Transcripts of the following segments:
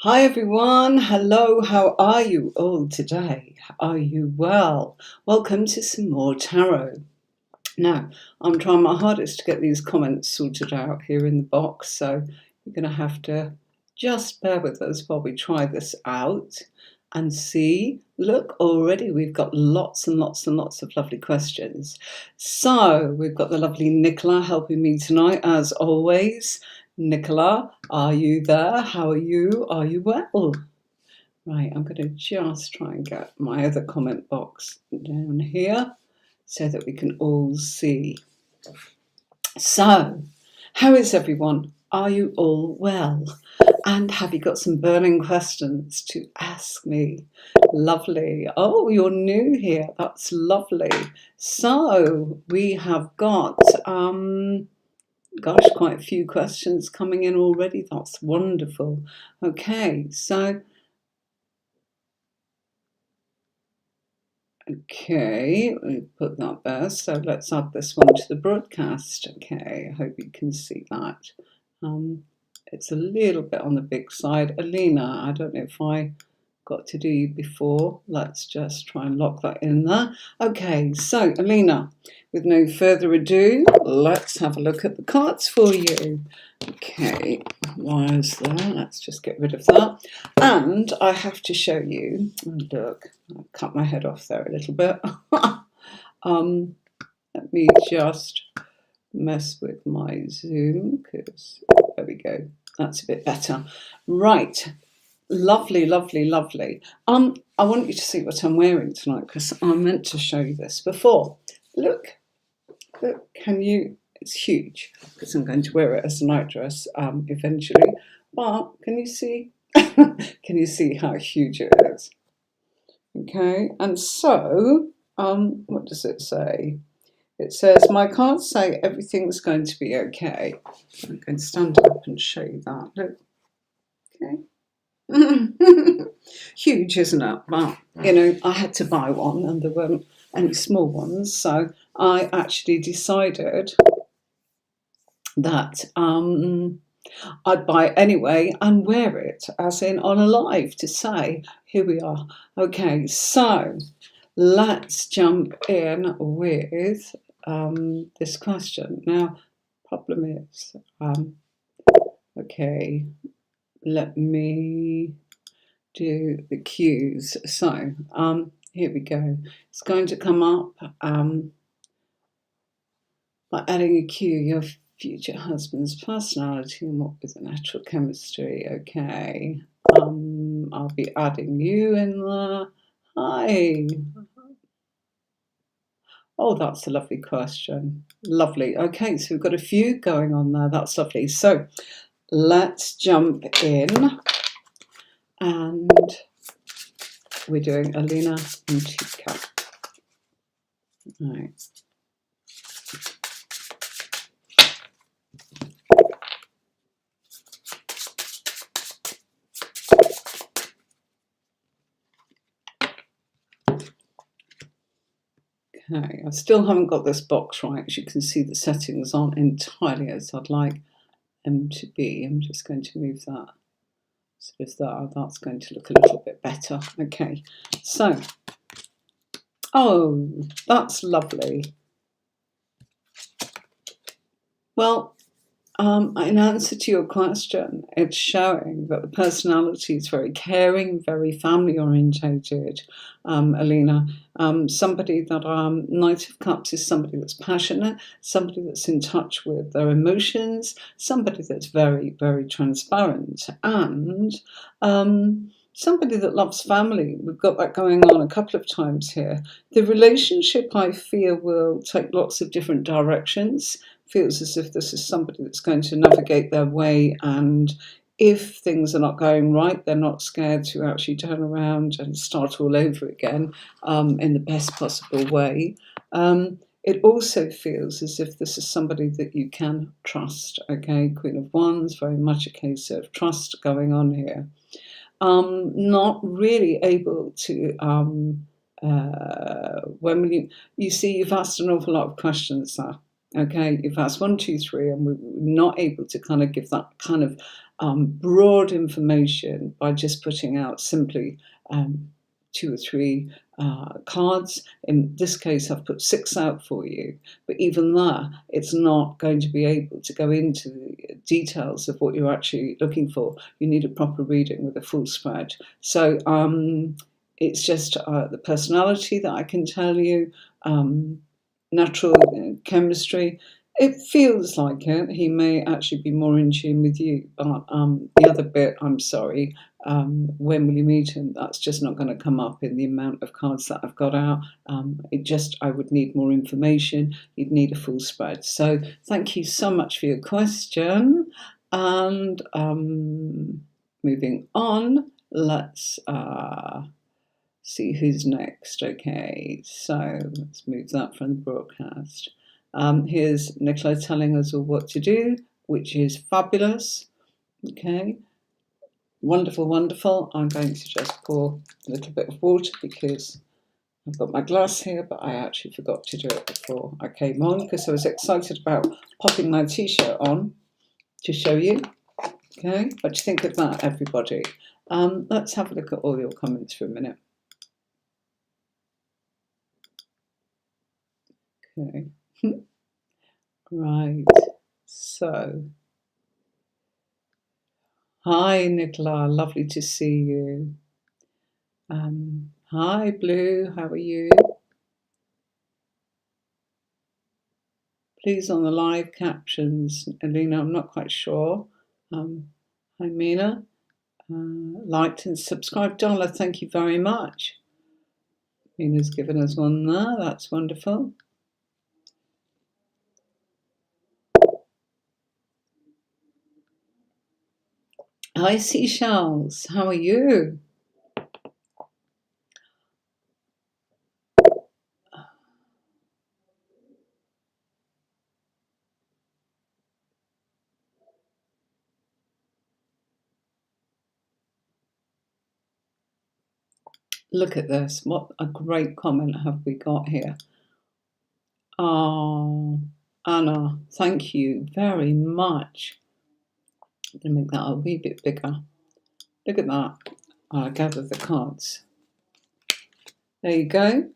Hi everyone, hello, how are you all today? Are you well? Welcome to some more tarot. Now, I'm trying my hardest to get these comments sorted out here in the box, so you're going to have to just bear with us while we try this out and see. Look, already we've got lots and lots and lots of lovely questions. So we've got the lovely Nicola helping me tonight, as always. Nicola, are you there? How are you? Are you well? Right, I'm going to just try and get my other comment box down here so that we can all see. So, how is everyone? Are you all well? And have you got some burning questions to ask me? Lovely. Oh, you're new here. That's lovely. So, we have got gosh, quite a few questions coming in already. That's wonderful. Okay, so okay, we put that there. So let's add this one to the broadcast. Okay, I hope you can see that. It's a little bit on the big side. Alina, I don't know if I got to do you before. Let's just try and lock that in there. Okay, so Alina, with no further ado, let's have a look at the cards for you. Okay, wires there. Let's just get rid of that. And I have to show you, look, I'll cut my head off there a little bit. Let me just mess with my zoom, because there we go. That's a bit better. Right. Lovely, lovely, lovely. I want you to see what I'm wearing tonight, because I meant to show you this before. Look, can you? It's huge, because I'm going to wear it as a nightdress eventually. But can you see? Can you see how huge it is? Okay, and so what does it say? It says, my cards say everything's going to be okay. I'm going to stand up and show you that. Look. Okay. Huge, isn't it? But, you know, I had to buy one and there weren't any small ones. So I actually decided that I'd buy it anyway and wear it, as in on a live, to say, here we are. Okay, so let's jump in with this question. Now, problem is, okay, let me do the cues. So here we go. It's going to come up by adding a cue, your future husband's personality and what with the natural chemistry. Okay, I'll be adding you in there. Hi. Oh, that's a lovely question. Lovely. Okay, so we've got a few going on there. That's lovely. So let's jump in, and we're doing Alina and Chica. All right. Okay, I still haven't got this box right. As you can see, the settings aren't entirely as I'd like them to be. I'm just going to move that sort of that. That's going to look a little bit better. Okay, so, oh, that's lovely. Well, in answer to your question, it's showing that the personality is very caring, very family orientated, Alina. Somebody that Knight of Cups is somebody that's passionate, somebody that's in touch with their emotions, somebody that's very, very transparent, and somebody that loves family. We've got that going on a couple of times here. The relationship, I fear, will take lots of different directions. Feels as if this is somebody that's going to navigate their way, and if things are not going right, they're not scared to actually turn around and start all over again in the best possible way. It also feels as if this is somebody that you can trust. Okay, Queen of Wands, very much a case of trust going on here. Not really able to when you see, you've asked an awful lot of questions there. Okay, you've asked 1, 2, 3, and we're not able to kind of give that kind of broad information by just putting out simply 2 or 3 cards. In this case, I've put 6 out for you, but even that, it's not going to be able to go into the details of what you're actually looking for. You need a proper reading with a full spread. So it's just the personality that I can tell you, natural chemistry. It feels like it. He may actually be more in tune with you, but the other bit, I'm sorry, when will you meet him? That's just not going to come up in the amount of cards that I've got out. I would need more information. You'd need a full spread. So thank you so much for your question. And moving on, let's see who's next. Okay, so let's move that from the broadcast. Here's Nicola telling us all what to do, which is fabulous. Okay, wonderful, wonderful. I'm going to just pour a little bit of water because I've got my glass here, but I actually forgot to do it before I came on because I was excited about popping my t-shirt on to show you. Okay, what do you think of that, everybody? Let's have a look at all your comments for a minute. Okay. Right, so hi Nicola, lovely to see you. Hi Blue, how are you? Please on the live captions, Alina, I'm not quite sure. Hi Mina, liked and subscribed. Dollar, thank you very much. Mina's given us one there, that's wonderful. Hi Seashells, how are you? Look at this, what a great comment have we got here. Oh, Anna, thank you very much. I'm going to make that a wee bit bigger. Look at that. I'll gather the cards. There you go.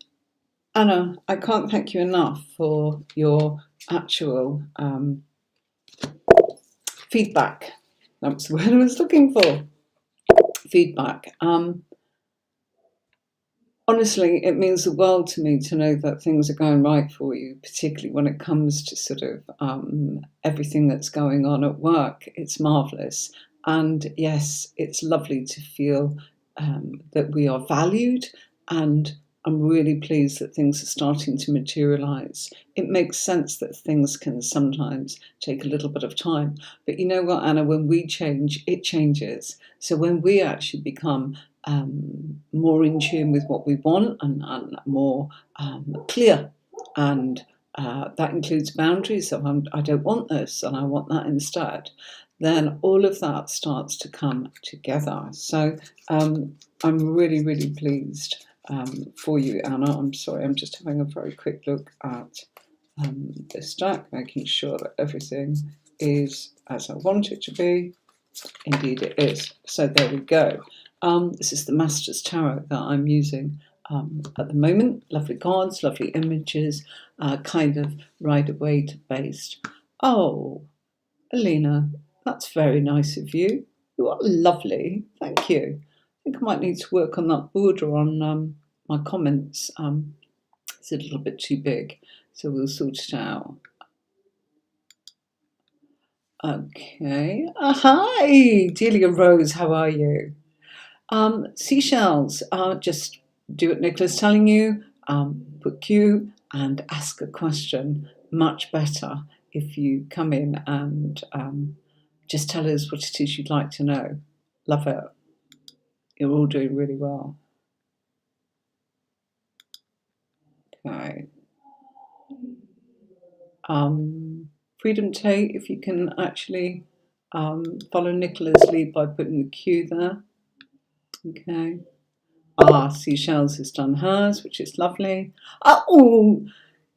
Anna, I can't thank you enough for your actual feedback. That was the word I was looking for. Feedback. Honestly, it means the world to me to know that things are going right for you, particularly when it comes to sort of everything that's going on at work. It's marvellous. And yes, it's lovely to feel that we are valued, and I'm really pleased that things are starting to materialise. It makes sense that things can sometimes take a little bit of time. But you know what, Anna, when we change, it changes. So when we actually become more in tune with what we want and more clear, and that includes boundaries of I don't want this and I want that instead, then all of that starts to come together. So I'm really, really pleased for you, Anna. I'm sorry, I'm just having a very quick look at this deck, making sure that everything is as I want it to be. Indeed it is. So there we go. This is the Masters Tarot that I'm using at the moment. Lovely cards, lovely images, kind of Rider-Waite based. Oh, Alina, that's very nice of you. You are lovely. Thank you. I think I might need to work on that border on my comments. It's a little bit too big, so we'll sort it out. Okay. Hi, Delia Rose. How are you? Seashells. Just do what Nicola's telling you. Put Q and ask a question. Much better if you come in and just tell us what it is you'd like to know. Love it. You're all doing really well. Okay. Freedom Tate, if you can actually follow Nicola's lead by putting the Q there. Okay. Seashells has done hers, which is lovely. Oh,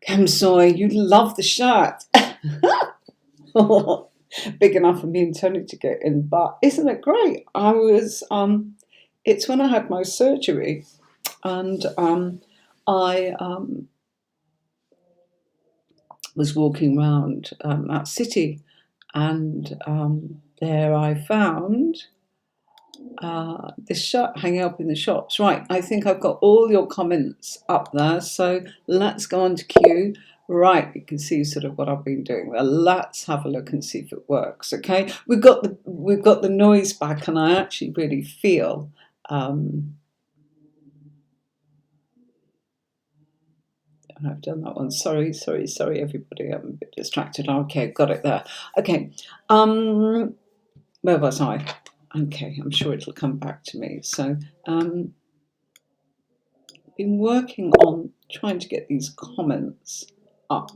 Kemsoy, you love the shirt. big enough for me and Tony to get in. But isn't it great? It's when I had my surgery, and I was walking around that city, and there I found this shirt hanging up in the shops. Right, I think I've got all your comments up there, so let's go on to Q. Right, you can see sort of what I've been doing there. Let's have a look and see if it works. Okay, we've got the noise back, and I actually really feel. I've done that one. Sorry, everybody. I'm a bit distracted. Okay, got it there. Okay, where was I? Okay, I'm sure it'll come back to me. So, been working on trying to get these comments up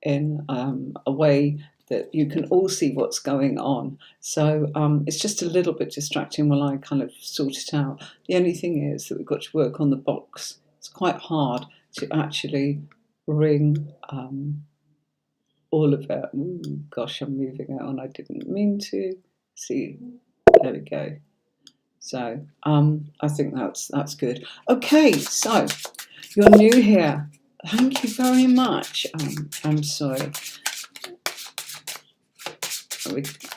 in a way that you can all see what's going on. So it's just a little bit distracting while I kind of sort it out. The only thing is that we've got to work on the box. It's quite hard to actually bring all of it. Ooh, gosh, I'm moving it on. I didn't mean to. See, there we go. So I think that's good. Okay, so you're new here. Thank you very much. I'm sorry.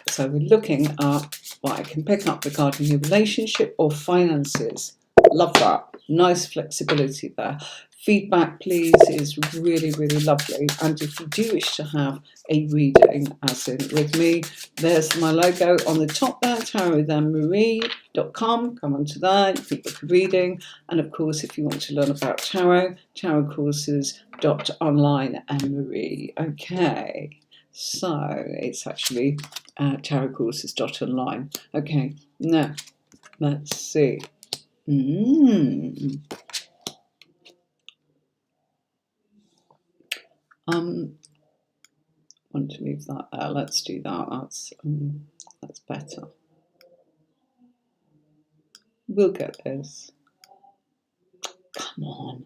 So we're looking at what I can pick up regarding your relationship or finances. Love that. Nice flexibility there. Feedback, please, is really, really lovely. And if you do wish to have a reading, as in with me, there's my logo on the top there, tarotandmarie.com. Come onto there, you can book a reading. And of course, if you want to learn about tarot, tarotcourses.online and Marie. Okay. So it's actually tarotcourses.online. Okay, now let's see. Want to move that there. Let's do that. That's better. We'll get this. Come on.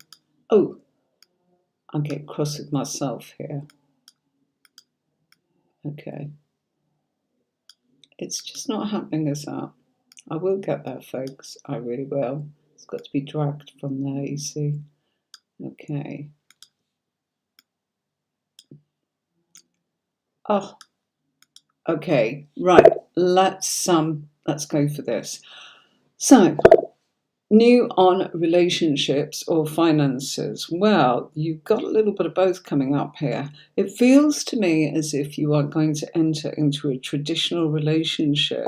Oh, I'll get cross with myself here. Okay. It's just not happening as that. I will get there, folks. I really will. It's got to be dragged from there, you see. Okay. Oh, okay. Right. Let's go for this. So, new on relationships or finances. Well, you've got a little bit of both coming up here. It feels to me as if you are going to enter into a traditional relationship.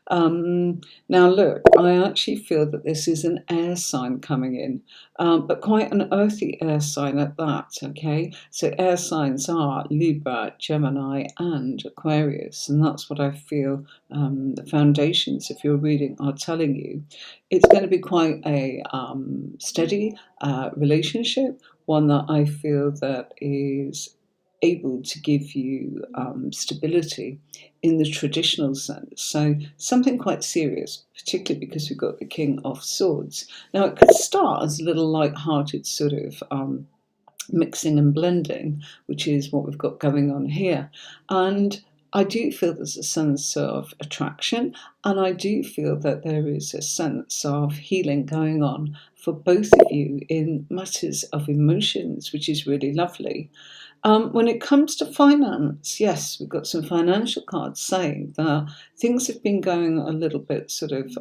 Now, look, I actually feel that this is an air sign coming in, but quite an earthy air sign at that, okay? So air signs are Libra, Gemini, and Aquarius, and that's what I feel the foundations of your reading are telling you. It's going to be quite a steady relationship, one that I feel that is able to give you stability in the traditional sense. So something quite serious, particularly because we've got the King of Swords. Now, it could start as a little light-hearted sort of mixing and blending, which is what we've got going on here. And I do feel there's a sense of attraction, and I do feel that there is a sense of healing going on for both of you in matters of emotions, which is really lovely. When it comes to finance, yes, we've got some financial cards saying that things have been going a little bit sort of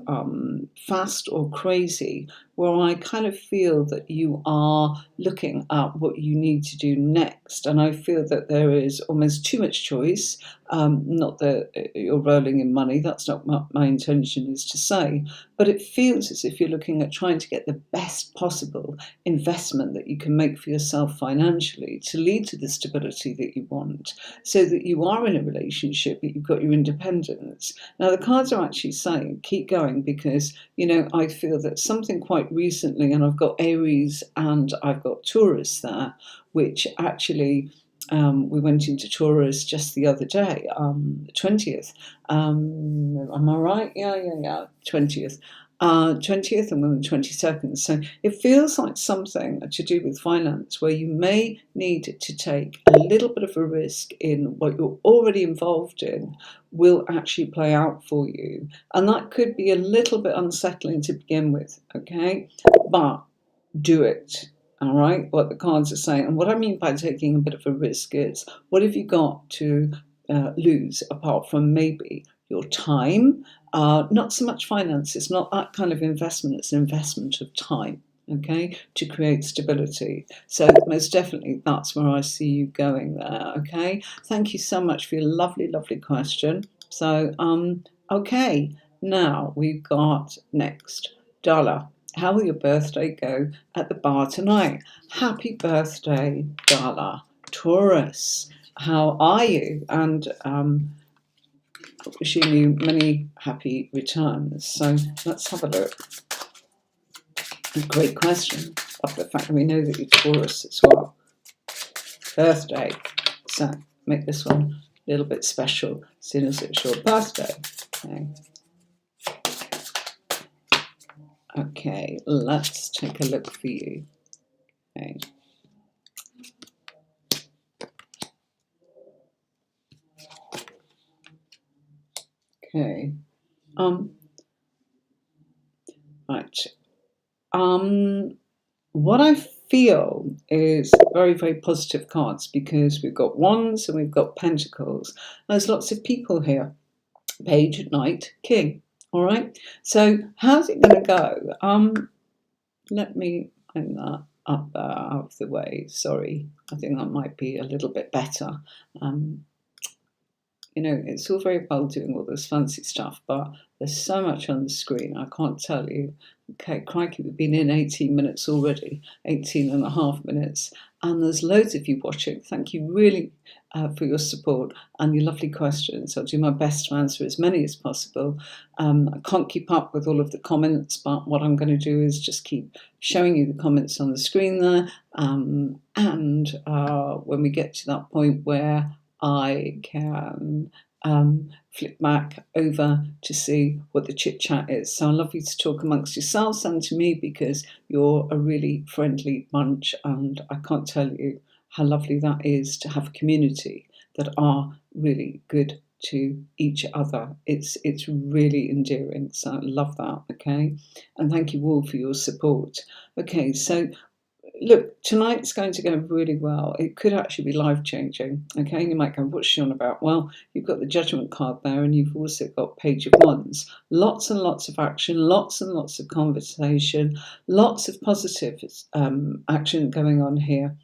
fast or crazy, where I kind of feel that you are looking at what you need to do next. And I feel that there is almost too much choice. Not that you're rolling in money, that's not what my intention is to say, but it feels as if you're looking at trying to get the best possible investment that you can make for yourself financially to lead to the stability that you want, so that you are in a relationship, that you've got your independence. Now, the cards are actually saying keep going, because, you know, I feel that something quite recently, and I've got Aries and I've got Taurus there, which actually we went into Taurus just the other day, the 20th. Am I right? Yeah, 20th. 20th and on the 22nd. So it feels like something to do with finance where you may need to take a little bit of a risk in what you're already involved in will actually play out for you. And that could be a little bit unsettling to begin with, okay? But do it. All right, what the cards are saying. And what I mean by taking a bit of a risk is what have you got to lose apart from maybe your time? Not so much finance, it's not that kind of investment, it's an investment of time, okay, to create stability. So most definitely that's where I see you going there, okay? Thank you so much for your lovely, lovely question. So, okay, now we've got next, Darla. How will your birthday go at the bar tonight? Happy birthday, Darla. Taurus, how are you? And wishing you many happy returns. So let's have a look. A great question. Of the fact that we know that you're Taurus as well. Birthday. So make this one a little bit special as soon as it's your birthday. Okay. Okay, let's take a look for you. Okay. Okay. Right. What I feel is very, very positive cards because we've got wands and we've got pentacles. There's lots of people here. Page, knight, king. All right. So how's it going to go? Let me bring that up there out of the way. Sorry, I think that might be a little bit better. You know, it's all very well doing all this fancy stuff, but there's so much on the screen, I can't tell you. Okay, crikey, we've been in 18 minutes already, 18 and a half minutes, and there's loads of you watching. Thank you really for your support and your lovely questions. I'll do my best to answer as many as possible. I can't keep up with all of the comments, but what I'm going to do is just keep showing you the comments on the screen there, and when we get to that point where I can flip back over to see what the chit chat is. So I love you to talk amongst yourselves and to me because you're a really friendly bunch, and I can't tell you how lovely that is to have a community that are really good to each other. It's really endearing. So I love that. Okay, and thank you all for your support. Okay, so look, tonight's going to go really well. It could actually be life-changing. Okay, you might go, what's she on about? Well, you've got the Judgment card there, and you've also got Page of Wands. Lots and lots of action, lots and lots of conversation, lots of positive action going on here.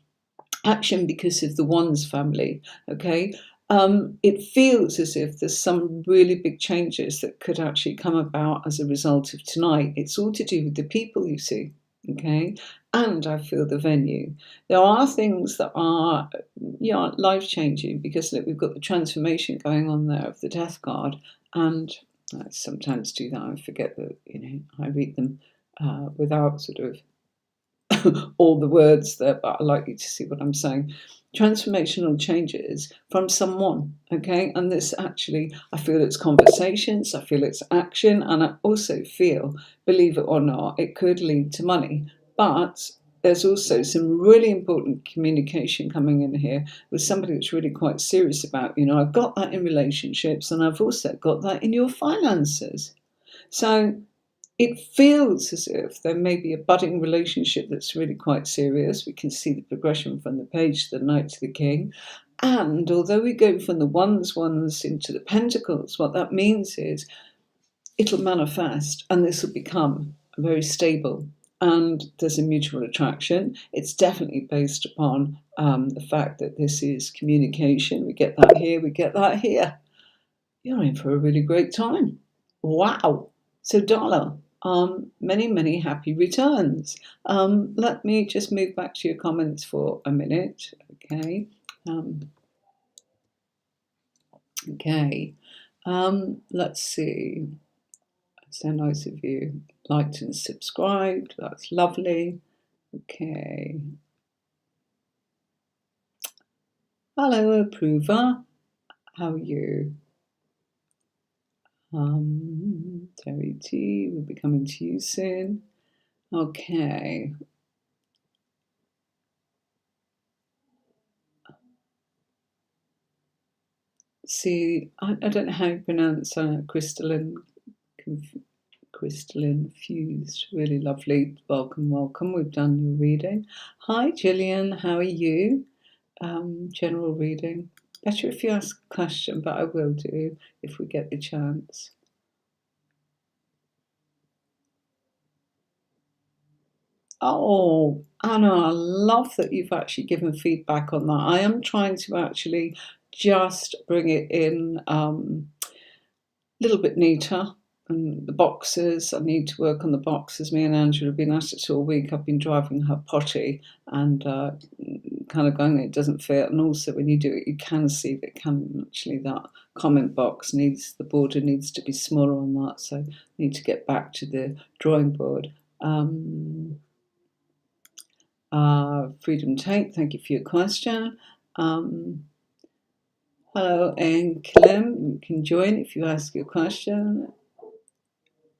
Action because of the Wands family, okay? It feels as if there's some really big changes that could actually come about as a result of tonight. It's all to do with the people, you see, okay? And I feel the venue. There are things that are life-changing because look, we've got the transformation going on there of the Death card, and I sometimes do that and forget that, you know, I read them without sort of all the words there, but I like you to see what I'm saying. Transformational changes from someone, okay? And this actually, I feel it's conversations, I feel it's action, and I also feel, believe it or not, it could lead to money. But there's also some really important communication coming in here with somebody that's really quite serious about, you know, I've got that in relationships and I've also got that in your finances. So it feels as if there may be a budding relationship that's really quite serious. We can see the progression from the Page to the Knight to the King. And although we go from the wands into the pentacles, what that means is it'll manifest and this will become very stable. And there's a mutual attraction. It's definitely based upon the fact that this is communication. We get that here, we get that here. You're in for a really great time. Wow. So, Darla, many, many happy returns. Let me just move back to your comments for a minute. Okay. Okay. Let's see. So nice of you. Liked and subscribed. That's lovely. Okay. Hello, approver. How are you? Terry T, we'll be coming to you soon. Okay. See, I don't know how you pronounce crystalline fused. Really lovely. Welcome, welcome. We've done your reading. Hi, Gillian. How are you? General reading. Better if you ask a question, but I will do if we get the chance. Oh, Anna, I love that you've actually given feedback on that. I am trying to actually just bring it in a little bit neater. And the boxes, I need to work on the boxes. Me and Angela have been at it all week. I've been driving her potty and kind of going, it doesn't fit. And also when you do it, you can see that that comment box the border needs to be smaller on that. So I need to get back to the drawing board. Freedom Tate, thank you for your question. Hello, and Clem, you can join if you ask your question.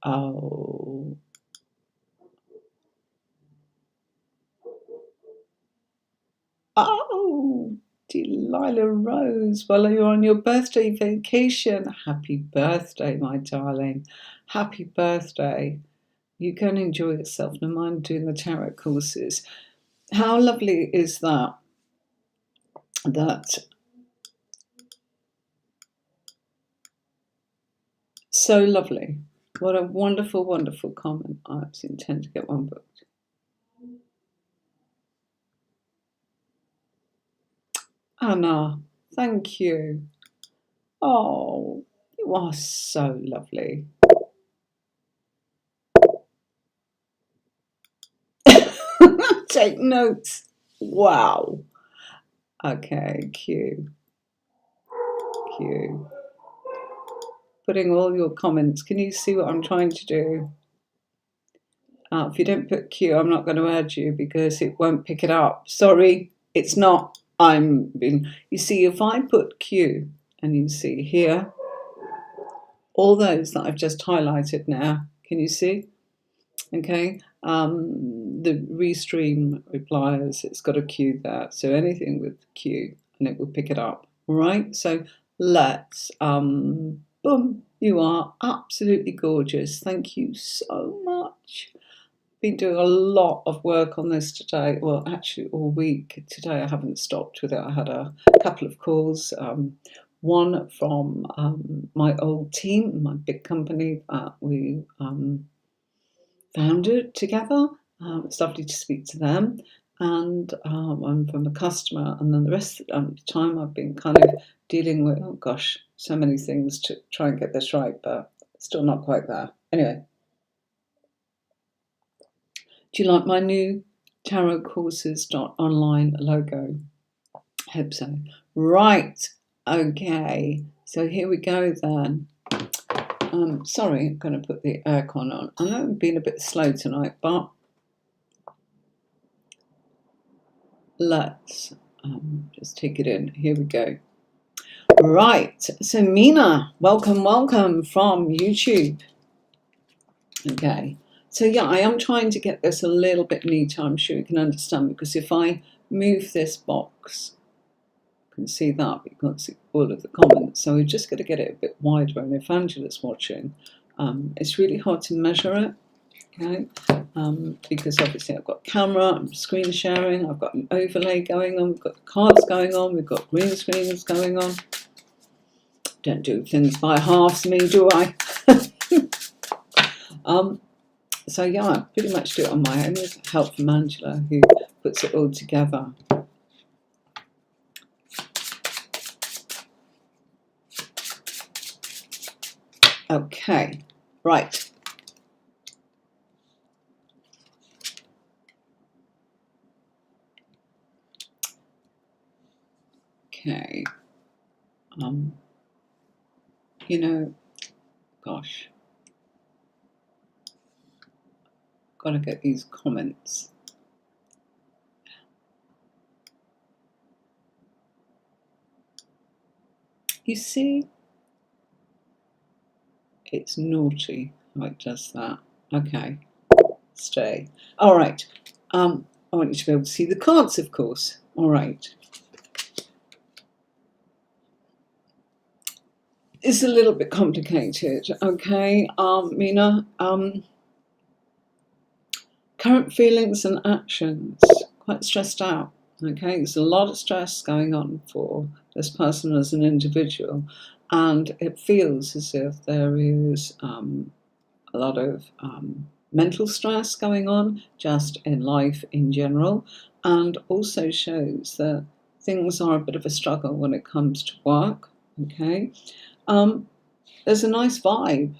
Oh, Delilah Rose, well, you're on your birthday vacation. Happy birthday, my darling. Happy birthday. You can enjoy yourself. No mind doing the tarot courses. How lovely is that? So lovely. What a wonderful, wonderful comment. I absolutely intend to get one booked. Anna, thank you. Oh, you are so lovely. Take notes. Wow. Okay, Q. Putting all your comments. Can you see what I'm trying to do? If you don't put Q, I'm not going to add you because it won't pick it up. Sorry, it's not. You see, if I put Q and you see here, all those that I've just highlighted now, can you see? Okay. The Restream replies, it's got a Q there. So anything with Q and it will pick it up. All right. So let's, boom, you are absolutely gorgeous. Thank you so much. Been doing a lot of work on this today. Well, actually all week. Today I haven't stopped with it. I had a couple of calls. One from my old team, my big company that we founded together. It's lovely to speak to them. And I'm from a customer. And then the rest of the time I've been kind of dealing with, oh gosh, so many things to try and get this right, but still not quite there. Anyway. Do you like my new tarotcourses.online logo? I hope so. Right. Okay. So here we go then. Sorry, I'm going to put the aircon on. I know I've been a bit slow tonight, but let's just take it in. Here we go. Right. So Mina, welcome from YouTube. Okay. So yeah, I am trying to get this a little bit neater. I'm sure you can understand, because if I move this box, you can see that, but you can't see all of the comments. So we're just going to get it a bit wider. And if Angela's watching, it's really hard to measure it. Okay, because obviously I've got camera, I'm screen sharing, I've got an overlay going on, we've got the cards going on, we've got green screens going on. Don't do things by halves, me, do I? So yeah, I pretty much do it on my own with help from Angela, who puts it all together. Okay, right. Okay. You know, gosh, gotta get these comments. You see, It's naughty how it does that. Okay, stay. All right. I want you to be able to see the cards, of course. All right. It's a little bit complicated, okay, Mina. Current feelings and actions, quite stressed out, okay? There's a lot of stress going on for this person as an individual, and it feels as if there is a lot of mental stress going on just in life in general, and also shows that things are a bit of a struggle when it comes to work, okay? There's a nice vibe,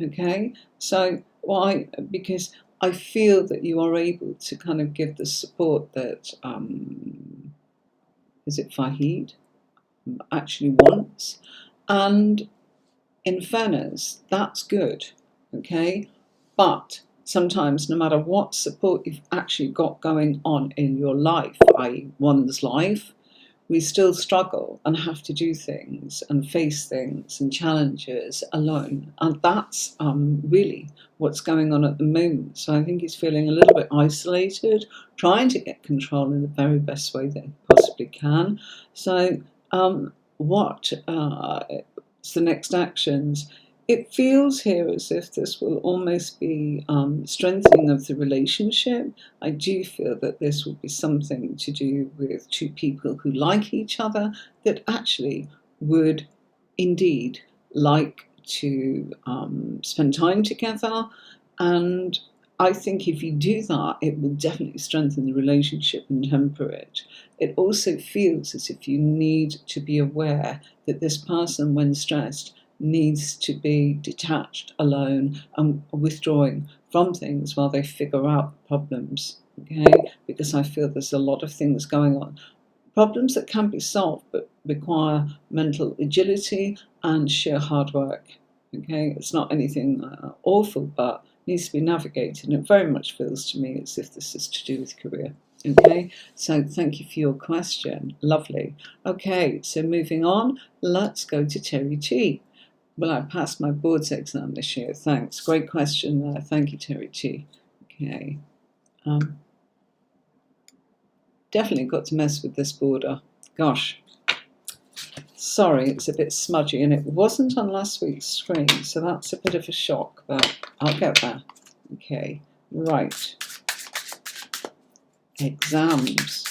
okay? So why? Because I feel that you are able to kind of give the support that, is it Fahid, actually wants. And in fairness, that's good, okay? But sometimes, no matter what support you've actually got going on in your life, i.e., one's life, we still struggle and have to do things and face things and challenges alone. And that's really what's going on at the moment. So I think he's feeling a little bit isolated, trying to get control in the very best way that he possibly can. So what's the next actions? It feels here as if this will almost be strengthening of the relationship. I do feel that this will be something to do with two people who like each other, that actually would indeed like to spend time together. And I think if you do that, it will definitely strengthen the relationship and temper it. It also feels as if you need to be aware that this person, when stressed, needs to be detached, alone, and withdrawing from things while they figure out problems, okay? Because I feel there's a lot of things going on. Problems that can be solved but require mental agility and sheer hard work, okay? It's not anything awful, but needs to be navigated. And it very much feels to me as if this is to do with career. Okay, so thank you for your question. Lovely. Okay, so moving on, let's go to Terry T. Well, I passed my boards exam this year. Thanks. Great question there. Thank you, Terry T. Okay. Definitely got to mess with this border. Gosh. Sorry, it's a bit smudgy, and it wasn't on last week's screen, so that's a bit of a shock, but I'll get there. Okay, right. Exams.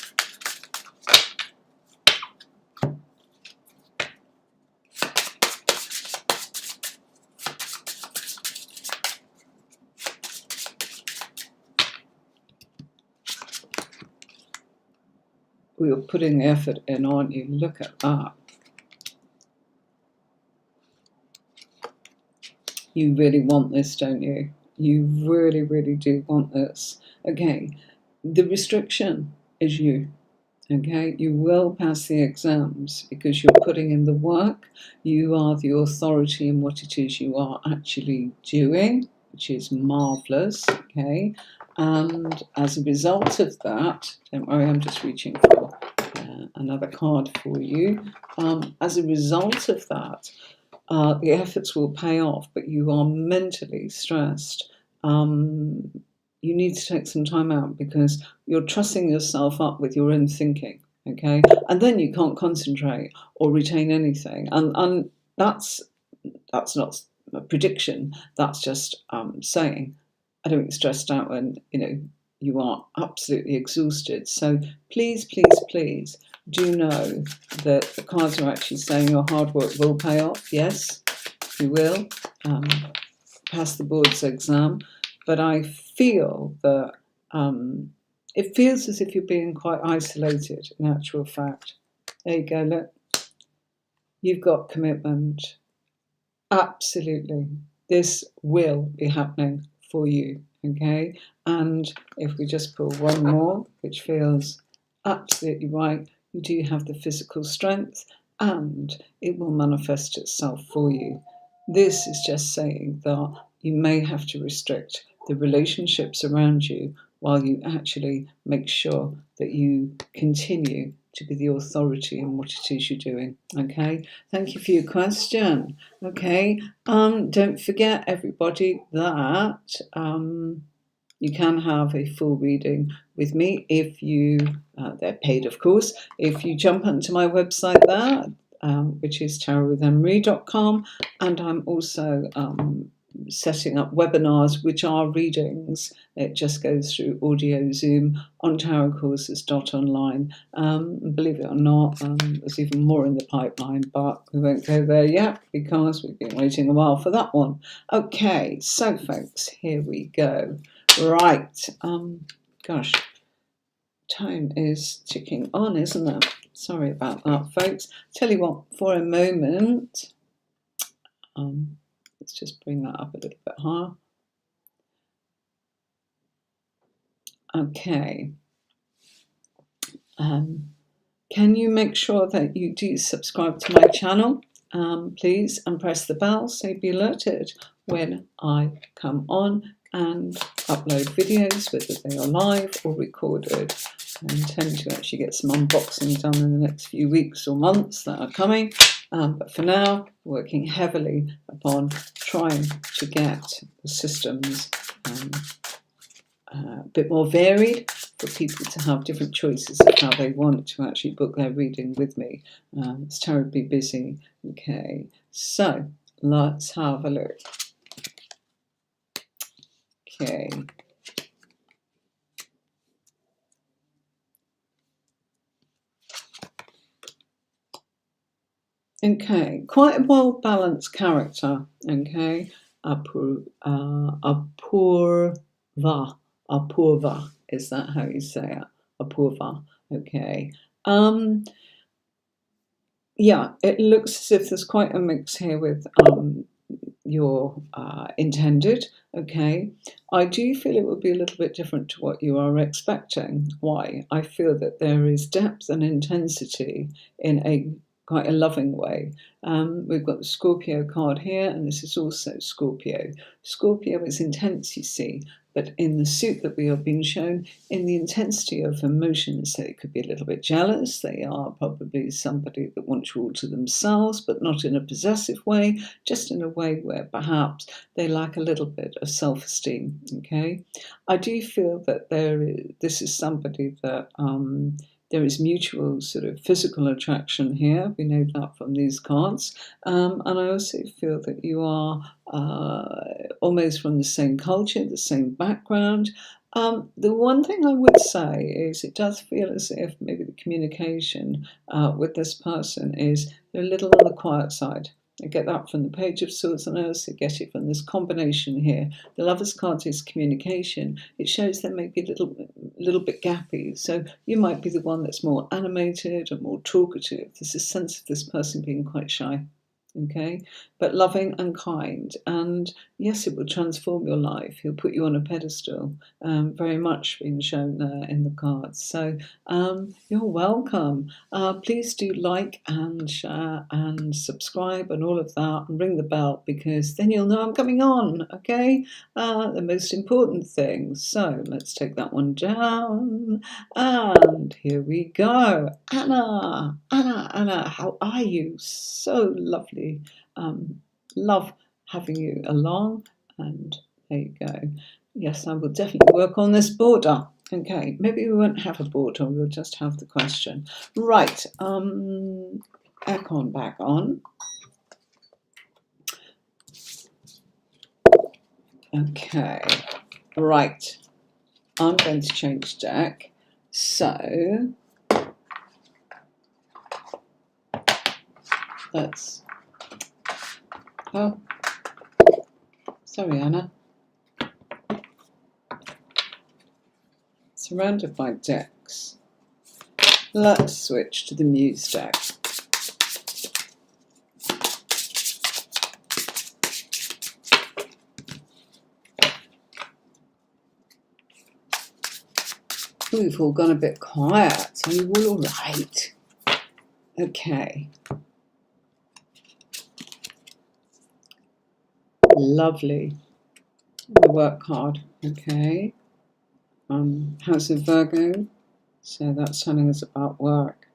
You're putting the effort in, aren't you? Look at that. You really want this, don't you? You really, really do want this. Okay, the restriction is you. Okay, you will pass the exams because you're putting in the work. You are the authority in what it is you are actually doing, which is marvelous. Okay, and as a result of that, don't worry, I'm just reaching for another card for you. As a result of that, the efforts will pay off, but you are mentally stressed. You need to take some time out because you're trussing yourself up with your own thinking, okay? And then you can't concentrate or retain anything. And that's not a prediction. That's just saying, I don't get stressed out when, you are absolutely exhausted. So please, please, please do know that the cards are actually saying your hard work will pay off. Yes, you will pass the boards exam. But I feel that it feels as if you're being quite isolated, in actual fact. There you go, look. You've got commitment. Absolutely. This will be happening for you, okay? And if we just pull one more, which feels absolutely right, you do have the physical strength and it will manifest itself for you. This is just saying that you may have to restrict the relationships around you while you actually make sure that you continue to be the authority in what it is you're doing. Okay, thank you for your question. Okay, don't forget, everybody, that you can have a full reading with me if you, they're paid of course, if you jump onto my website there, which is tarotwithannemarie.com, and I'm also setting up webinars which are readings. It just goes through audio Zoom on tarotcourses.online. Believe it or not, there's even more in the pipeline, but we won't go there yet because we've been waiting a while for that one. Okay, so folks, here we go. Right, gosh, time is ticking on, isn't it? Sorry about that, folks. Tell you what, for a moment, let's just bring that up a little bit higher. Okay. Can you make sure that you do subscribe to my channel, please, and press the bell so you'll be alerted when I come on and upload videos, whether they are live or recorded. I intend to actually get some unboxing done in the next few weeks or months that are coming. But for now, working heavily upon trying to get the systems a bit more varied for people to have different choices of how they want to actually book their reading with me. It's terribly busy. Okay, so let's have a look. Okay. Okay, quite a well-balanced character, okay? Apurva, is that how you say it? Apurva, okay. Yeah, it looks as if there's quite a mix here with your intended, okay? I do feel it will be a little bit different to what you are expecting. Why? I feel that there is depth and intensity in a quite a loving way. We've got the Scorpio card here, and this is also Scorpio. Scorpio is intense, you see, but in the suit that we are being shown, in the intensity of emotions, they could be a little bit jealous. They are probably somebody that wants you all to themselves, but not in a possessive way, just in a way where perhaps they lack a little bit of self-esteem, okay? I do feel that this is somebody that there is mutual sort of physical attraction here. We know that from these cards. And I also feel that you are almost from the same culture, the same background. The one thing I would say is it does feel as if maybe the communication with this person is a little on the quiet side. I get that from the Page of Swords, and I also get it from this combination here. The Lover's card is communication. It shows there may be a little bit gappy. So you might be the one that's more animated and more talkative. There's a sense of this person being quite shy, okay? But loving and kind. And yes, it will transform your life. He'll put you on a pedestal, very much being shown there in the cards. So you're welcome. Please do like and share and subscribe and all of that, and ring the bell, because then you'll know I'm coming on, okay? The most important thing. So let's take that one down. And here we go. Anna, how are you? So lovely. Love having you along, and there you go. Yes, I will definitely work on this border. Okay, maybe we won't have a border, we'll just have the question. Right, aircon back on. Okay, right, I'm going to change deck. So let's, oh, sorry Anna. Surrounded by decks. Let's switch to the Muse deck. Ooh, you've all gone a bit quiet. Are you all right? Okay. Lovely. The work card. Okay. House of Virgo. So that's telling us about work.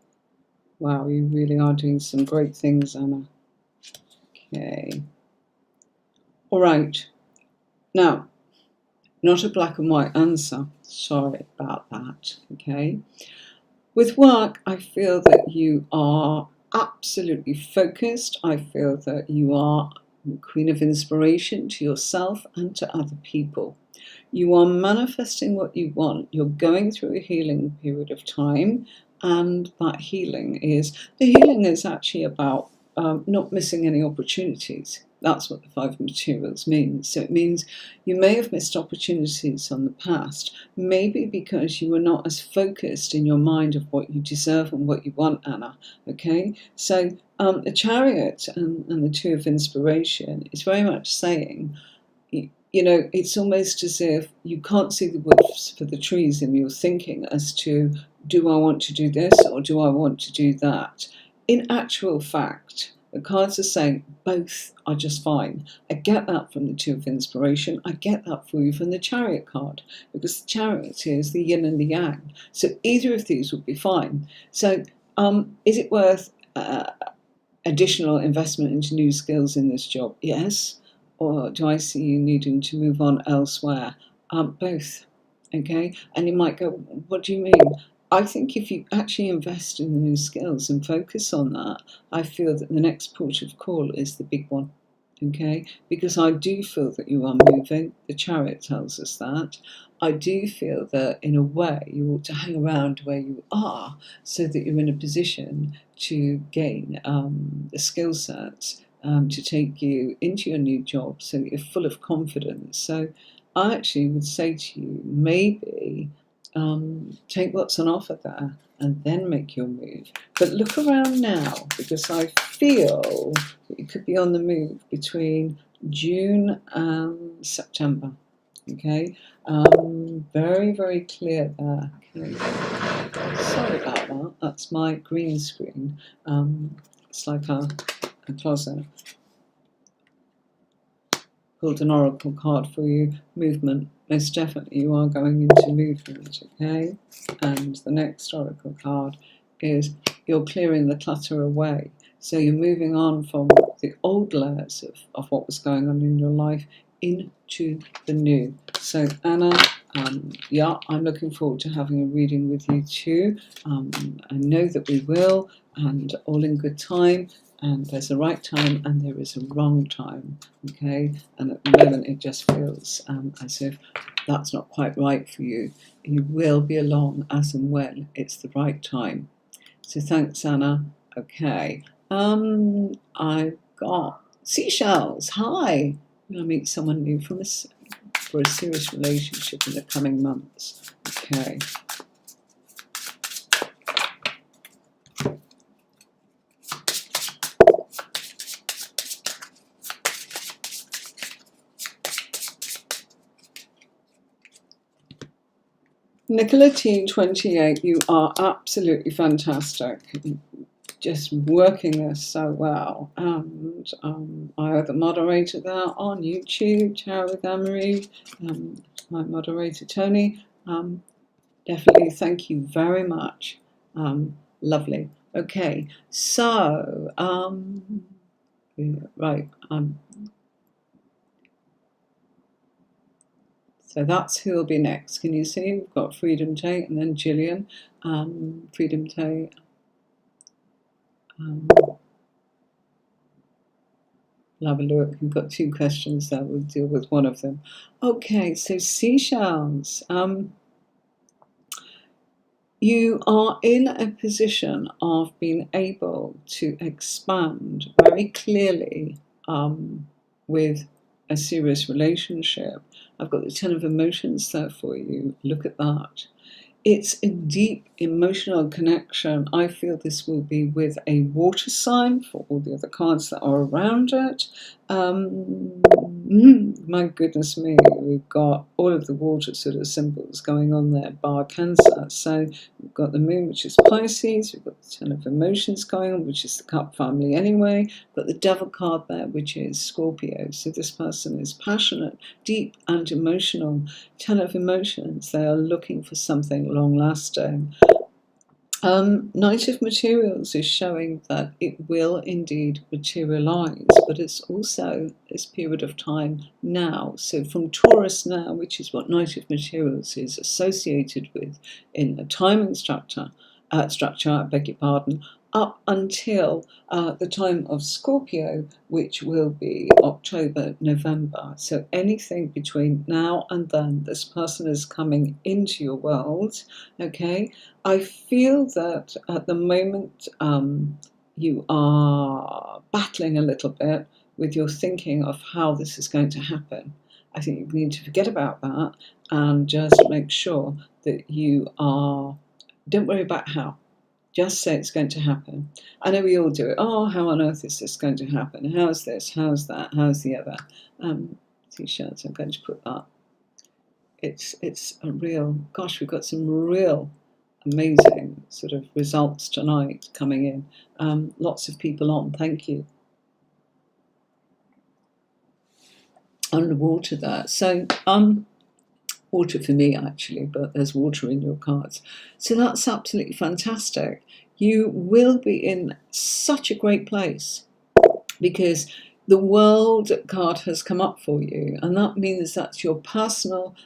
Wow, you really are doing some great things, Anna. Okay. All right. Now, not a black and white answer. Sorry about that. Okay. With work, I feel that you are absolutely focused. I feel that you are the queen of inspiration to yourself and to other people. You are manifesting what you want. You're going through a healing period of time, and that healing is actually about not missing any opportunities. That's what the Five of Materials means. So it means you may have missed opportunities on the past, maybe because you were not as focused in your mind of what you deserve and what you want, Anna. Okay? So the Chariot and the Two of Inspiration is very much saying, you know, it's almost as if you can't see the woods for the trees in your thinking as to, do I want to do this or do I want to do that? In actual fact, the cards are saying both are just fine. I get that from the Two of Inspiration. I get that for you from the Chariot card, because the Chariot is the yin and the yang. So either of these would be fine. So is it worth additional investment into new skills in this job? Yes. Or do I see you needing to move on elsewhere? Both. Okay. And you might go, what do you mean? I think if you actually invest in the new skills and focus on that, I feel that the next port of call is the big one. Okay, because I do feel that you are moving. The Chariot tells us that. I do feel that in a way you ought to hang around where you are so that you're in a position to gain the skill sets to take you into your new job so that you're full of confidence. So I actually would say to you, maybe take what's on offer there and then make your move. But look around now, because I feel that you could be on the move between June and September. Okay, very, very clear there. Okay. Sorry about that. That's my green screen. It's like a closet. Pulled an oracle card for you. Movement. Most definitely you are going into movement, okay? And the next oracle card is you're clearing the clutter away. So you're moving on from the old layers of what was going on in your life into the new. So Anna, yeah, I'm looking forward to having a reading with you too. I know that we will, and all in good time. And there's a right time and there is a wrong time, okay? And at the moment it just feels as if that's not quite right for you. You will be along as and when it's the right time. So thanks, Anna. Okay. I've got seashells. Hi. I'm going to meet someone new for a serious relationship in the coming months. Okay. Nicola T, 28, you are absolutely fantastic. Just working this so well. And I are the moderator there on YouTube, Chair with Anne-Marie, my moderator Tony. Definitely thank you very much. Lovely. Okay, so, right. So that's who will be next. Can you see? We've got Freedom Tate and then Gillian. Freedom Tate. We'll have a look. We've got two questions there. We'll deal with one of them. Okay, so seashells. You are in a position of being able to expand very clearly with a serious relationship. I've got the Ten of Emotions there for you. Look at that. It's a deep emotional connection. I feel this will be with a water sign for all the other cards that are around it. My goodness me, we've got all of the water sort of symbols going on there, bar Cancer. So we've got the Moon, which is Pisces. We've got the Ten of Emotions going on, which is the Cup family anyway. We've got the Devil card there, which is Scorpio. So this person is passionate, deep, and emotional. Ten of Emotions, they are looking for something long-lasting. Knight of Materials is showing that it will indeed materialize, but it's also this period of time now. So from Taurus now, which is what Knight of Materials is associated with in a timing structure, I beg your pardon, up until the time of Scorpio, which will be October, November. So anything between now and then, this person is coming into your world, okay? I feel that at the moment you are battling a little bit with your thinking of how this is going to happen. I think you need to forget about that and just make sure that you are, don't worry about how. Just say it's going to happen. I know we all do it. Oh, how on earth is this going to happen? How's this? How's that? How's the other? T-shirts, I'm going to put that. It's a real, gosh, we've got some real amazing sort of results tonight coming in. Lots of people on, thank you. Underwater there. So, water for me actually, but there's water in your cards. So that's absolutely fantastic. You will be in such a great place because the World card has come up for you, and that means that's your personal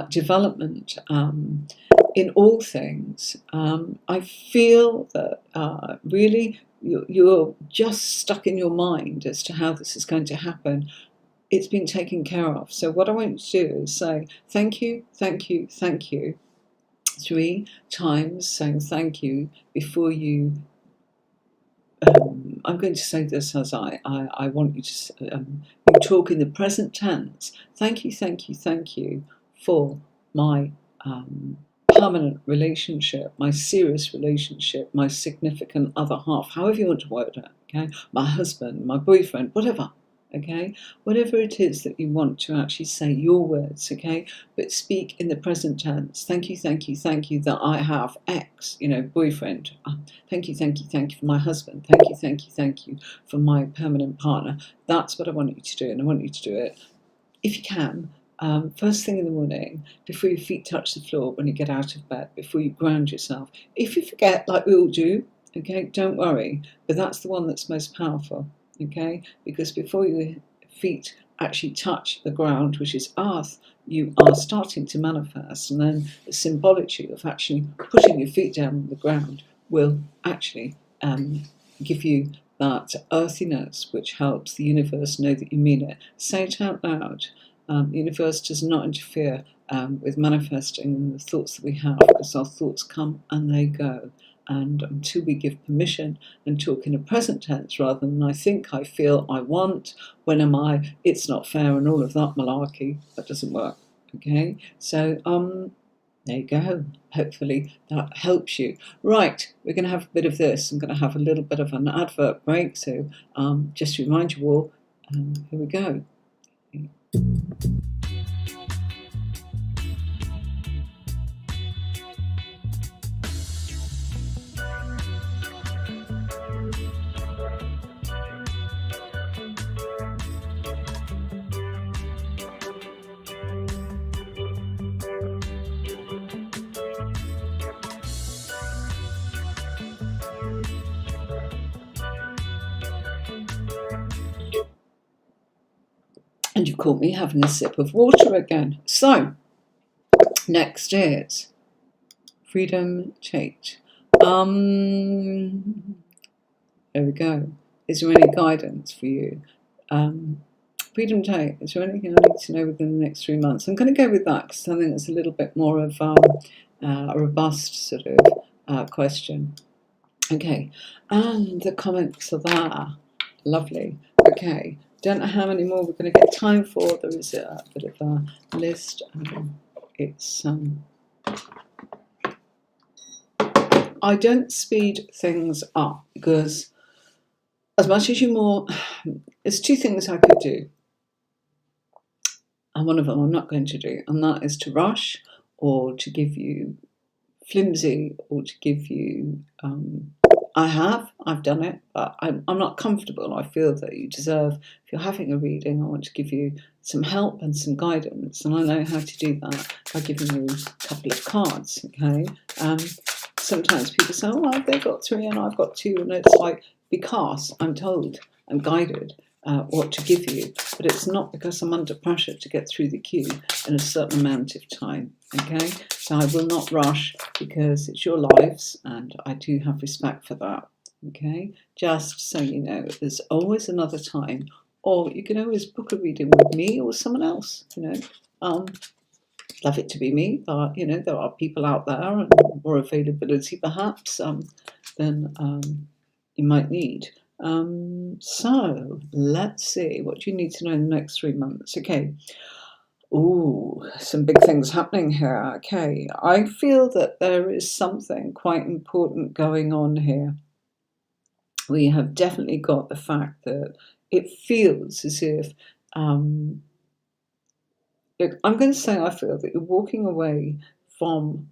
development in all things. I feel that really you're just stuck in your mind as to how this is going to happen. It's been taken care of. So what I want you to do is say thank you, thank you, thank you 3 times, saying thank you before you. I'm going to say this as I want you to you talk in the present tense. Thank you, thank you, thank you for my permanent relationship, my serious relationship, my significant other half, however you want to word it, okay? My husband, my boyfriend, whatever. Okay, whatever it is that you want to actually say your words, okay, but speak in the present tense. Thank you, thank you, thank you that I have X, boyfriend. Thank you, thank you, thank you for my husband. Thank you, thank you, thank you for my permanent partner. That's what I want you to do, and I want you to do it, if you can, first thing in the morning, before your feet touch the floor, when you get out of bed, before you ground yourself. If you forget, like we all do, okay, don't worry, but that's the one that's most powerful. Okay, because before your feet actually touch the ground, which is earth, you are starting to manifest, and then the symbology of actually putting your feet down on the ground will actually give you that earthiness, which helps the universe know that you mean it. Say it out loud. The universe does not interfere with manifesting the thoughts that we have, because our thoughts come and they go. And until we give permission and talk in a present tense rather than I think, I feel, I want, when am I, it's not fair, and all of that malarkey, that doesn't work. Okay, so there you go. Hopefully that helps you. Right, we're going to have a bit of this. I'm going to have a little bit of an advert break, so just to remind you all, here we go. And you caught me having a sip of water again. So, next is Freedom Tate. There we go. Is there any guidance for you? Freedom Tate, is there anything I need to know within the next 3 months? I'm going to go with that because I think that's a little bit more of a robust sort of question. Okay, and the comments are there. Lovely. Okay, don't know how many more we're going to get time for. There is a bit of a list. It's I don't speed things up because as much as there's 2 things I could do, and one of them I'm not going to do, and that is to rush or to give you flimsy or to give you I've done it, but I'm not comfortable. I feel that you deserve, if you're having a reading, I want to give you some help and some guidance, and I know how to do that by giving you a couple of cards, okay? sometimes people say, oh, they've got 3 and I've got 2. And it's like, because I'm told, I'm guided what to give you. But it's not because I'm under pressure to get through the queue in a certain amount of time. Okay, so I will not rush because it's your lives and I do have respect for that. Okay, just so you know, there's always another time, or you can always book a reading with me or someone else. Love it to be me, but there are people out there and more availability perhaps than you might need. So let's see, what do you need to know in the next 3 months? Okay. Ooh, some big things happening here. Okay, I feel that there is something quite important going on here. We have definitely got the fact that it feels as if I'm going to say I feel that you're walking away from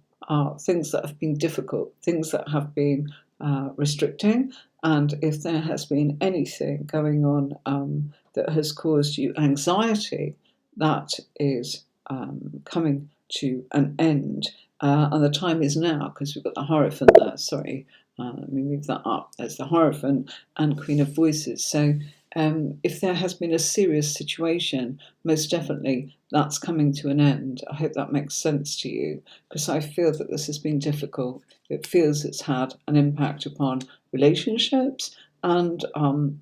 things that have been difficult, things that have been restricting, and if there has been anything going on that has caused you anxiety, that is coming to an end. And the time is now, because we've got the Hierophant there. Sorry, let me move that up. There's the Hierophant and Queen of Voices. So if there has been a serious situation, most definitely that's coming to an end. I hope that makes sense to you, because I feel that this has been difficult. It feels it's had an impact upon relationships, and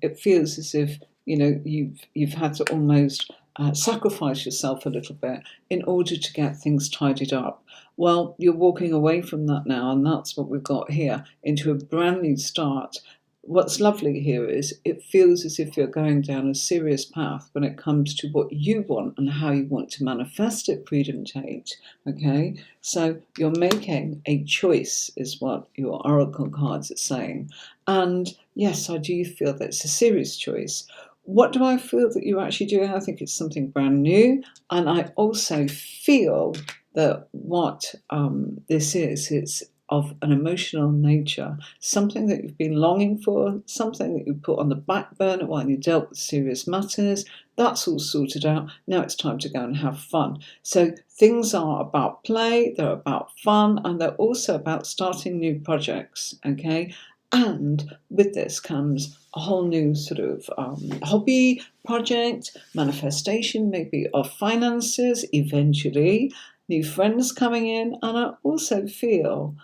it feels as if you've had to almost sacrifice yourself a little bit in order to get things tidied up. Well, you're walking away from that now, and that's what we've got here, into a brand new start. What's lovely here is it feels as if you're going down a serious path when it comes to what you want and how you want to manifest it, Freedom Tate. Okay, so you're making a choice, is what your oracle cards are saying. And yes, I do feel that it's a serious choice. What do I feel that you're actually doing? I think it's something brand new. And I also feel that what this is, it's of an emotional nature, something that you've been longing for, something that you put on the back burner while you dealt with serious matters. That's all sorted out. Now it's time to go and have fun. So things are about play, they're about fun, and they're also about starting new projects, okay? And with this comes a whole new sort of hobby, project, manifestation, maybe of finances eventually, new friends coming in, and I also feel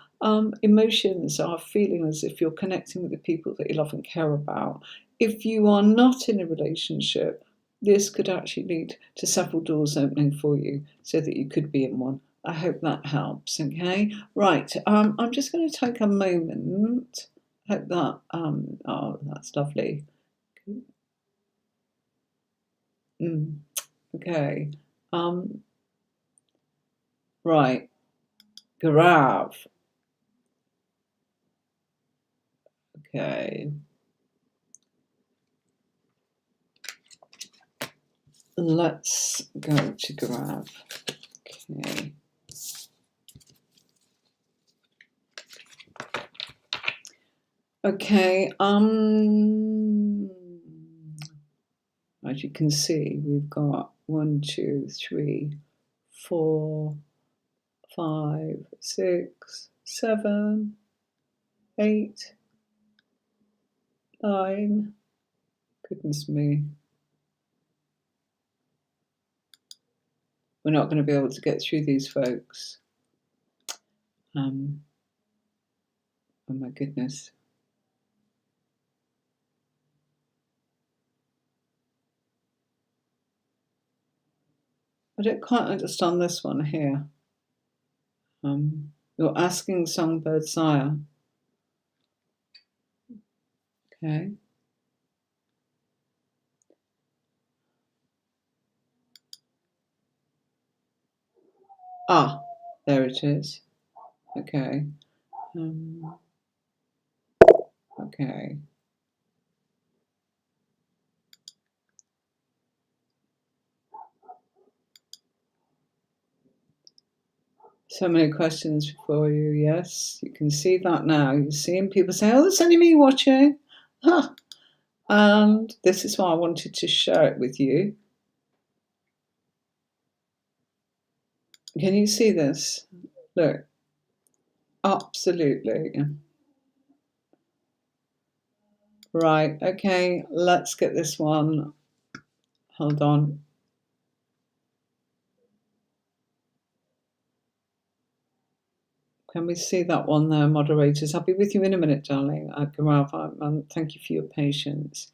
emotions are feeling as if you're connecting with the people that you love and care about. If you are not in a relationship, this could actually lead to several doors opening for you so that you could be in one. I hope that helps, okay? Right, I'm just going to take a moment. Hope that, oh, that's lovely. Okay, right, Gaurav. Okay. Let's go to Gaurav. Okay. Okay, as you can see, we've got 1, 2, 3, 4, 5, 6, 7, 8, 9. Goodness me. We're not going to be able to get through these, folks. Oh my goodness. I don't quite understand this one here. You're asking Songbird Sire. Okay. Ah, there it is. Okay. Okay. So many questions for you. Yes, you can see that now. You're seeing people say, oh, it's only me watching. Huh. And this is why I wanted to share it with you. Can you see this? Look. Absolutely. Right, okay, let's get this one. Hold on. Can we see that one there, moderators? I'll be with you in a minute, darling. Gaurav, thank you for your patience.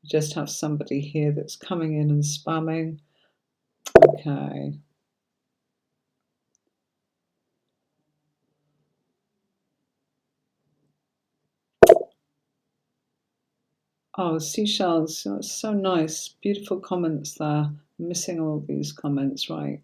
We just have somebody here that's coming in and spamming. Okay. Oh, seashells, so nice. Beautiful comments there. I'm missing all these comments, right?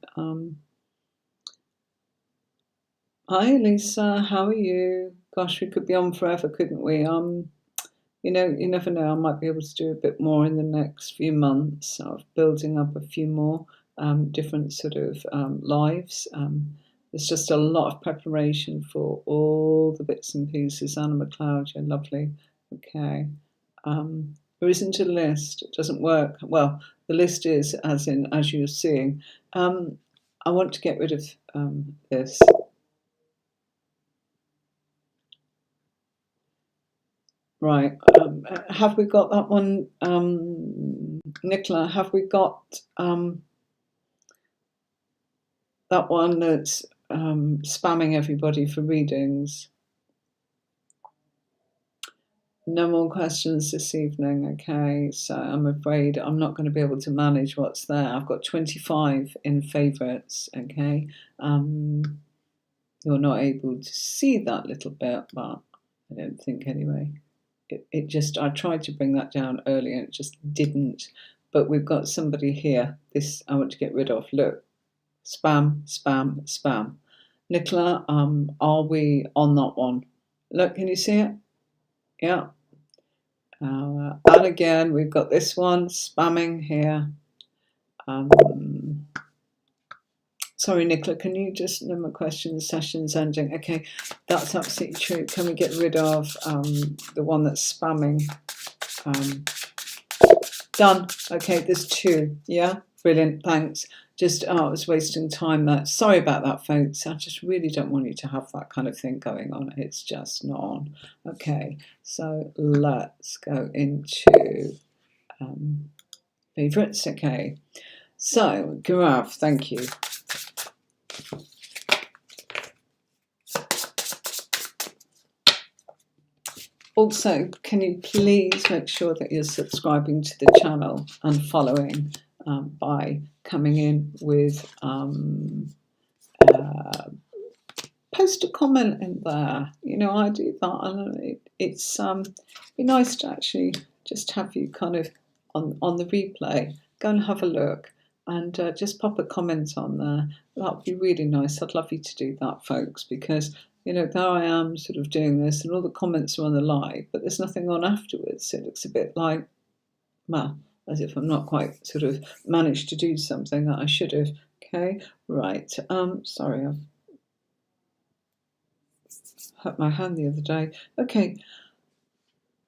Hi, Lisa. How are you? Gosh, we could be on forever, couldn't we? You never know. I might be able to do a bit more in the next few months of building up a few more different sort of lives. There's just a lot of preparation for all the bits and pieces. Anna McLeod, you're lovely. Okay. There isn't a list. It doesn't work. Well, the list is as you're seeing. I want to get rid of this. Right. Have we got that one, Nicola? Have we got that one that's spamming everybody for readings? No more questions this evening. Okay, so I'm afraid I'm not going to be able to manage what's there. I've got 25 in favourites. Okay, you're not able to see that little bit, but I don't think anyway. It just, I tried to bring that down earlier and it just didn't. But we've got somebody here. This I want to get rid of. Look, spam, spam, spam. Nicola, are we on that one? Look, can you see it? Yeah. And again, we've got this one spamming here. Sorry, Nicola, can you just, no more questions, session's ending. Okay, that's absolutely true. Can we get rid of the one that's spamming? Done. Okay, there's two. Yeah, brilliant. Thanks. Just, I was wasting time there. Sorry about that, folks. I just really don't want you to have that kind of thing going on. It's just not on. Okay, so let's go into favourites. Okay, so Gaurav, thank you. Also, can you please make sure that you're subscribing to the channel and following by coming in with post a comment in there. You know, I do that, and it's be nice to actually just have you kind of on the replay. Go and have a look and just pop a comment on there. That would be really nice. I'd love you to do that, folks, because you know, there I am sort of doing this and all the comments are on the live, but there's nothing on afterwards. It looks a bit like, well, as if I'm not quite sort of managed to do something that I should have. Okay, right. Sorry, I've hurt my hand the other day. Okay.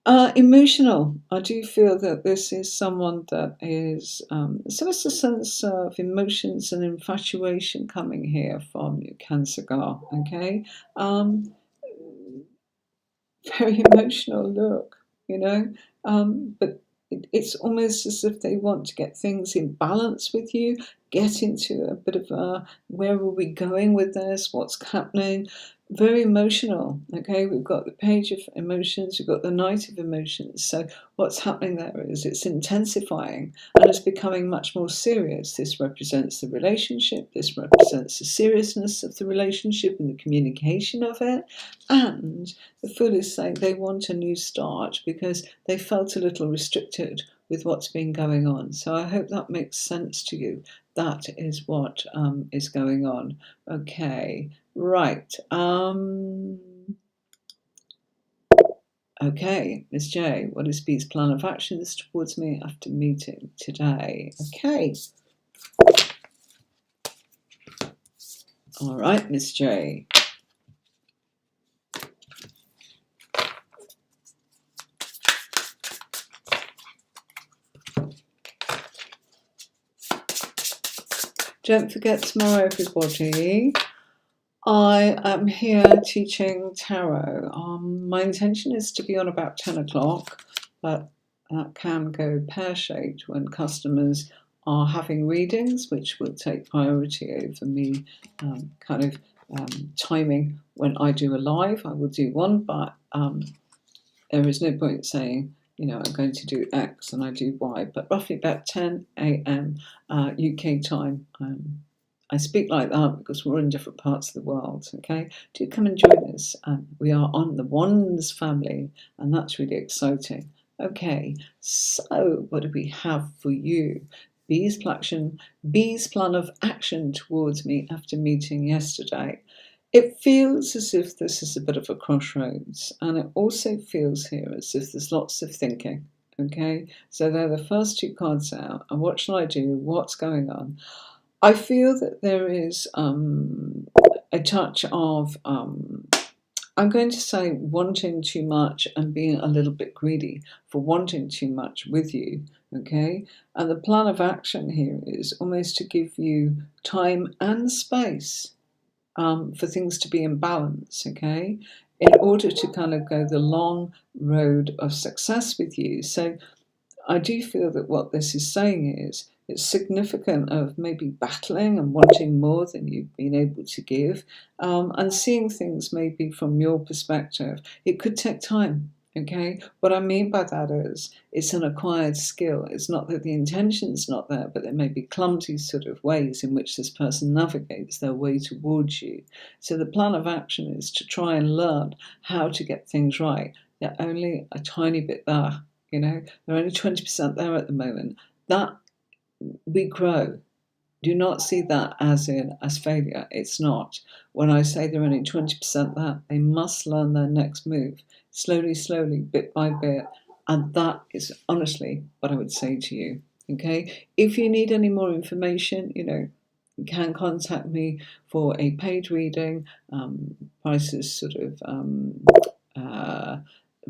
Emotional. I do feel that this is someone that is, so it's a sense of emotions and infatuation coming here from your Cancer girl, okay? Very emotional look, you know, but it's almost as if they want to get things in balance with you, get into a bit of a, where are we going with this, what's happening. Very emotional. Okay, we've got the page of emotions, we've got the Knight of Emotions. So what's happening there is it's intensifying and it's becoming much more serious. This represents the relationship, this represents the seriousness of the relationship and the communication of it. And the Fool is saying they want a new start because they felt a little restricted with what's been going on. So I hope that makes sense to you. That is what is going on. Okay, right. Okay, Miss J, what is B's plan of actions towards me after meeting today? Okay. All right, Miss J. Don't forget tomorrow, everybody. I am here teaching tarot. My intention is to be on about 10 o'clock, but that can go pear-shaped when customers are having readings, which will take priority over me timing when I do a live. I will do one, but there is no point saying, I'm going to do X and I do Y, but roughly about 10 a.m. UK time. I speak like that because we're in different parts of the world, okay? Do come and join us. We are on the Wands family, and that's really exciting. Okay, so what do we have for you? B's plan of action towards me after meeting yesterday. It feels as if this is a bit of a crossroads, and it also feels here as if there's lots of thinking. Okay, so they're the first two cards out. And what shall I do? What's going on? I feel that there is a touch of, I'm going to say, wanting too much and being a little bit greedy for wanting too much with you. Okay, and the plan of action here is almost to give you time and space for things to be in balance, okay, in order to kind of go the long road of success with you. So I do feel that what this is saying is it's significant of maybe battling and wanting more than you've been able to give, and seeing things maybe from your perspective. It could take time. Okay, what I mean by that is it's an acquired skill. It's not that the intention's not there, but there may be clumsy sort of ways in which this person navigates their way towards you. So the plan of action is to try and learn how to get things right. They're only a tiny bit there. They're only 20% there at the moment. That we grow. Do not see that as failure. It's not. When I say they're only 20% there, they must learn their next move slowly, bit by bit. And that is honestly what I would say to you. Okay. If you need any more information, you can contact me for a paid reading. Prices sort of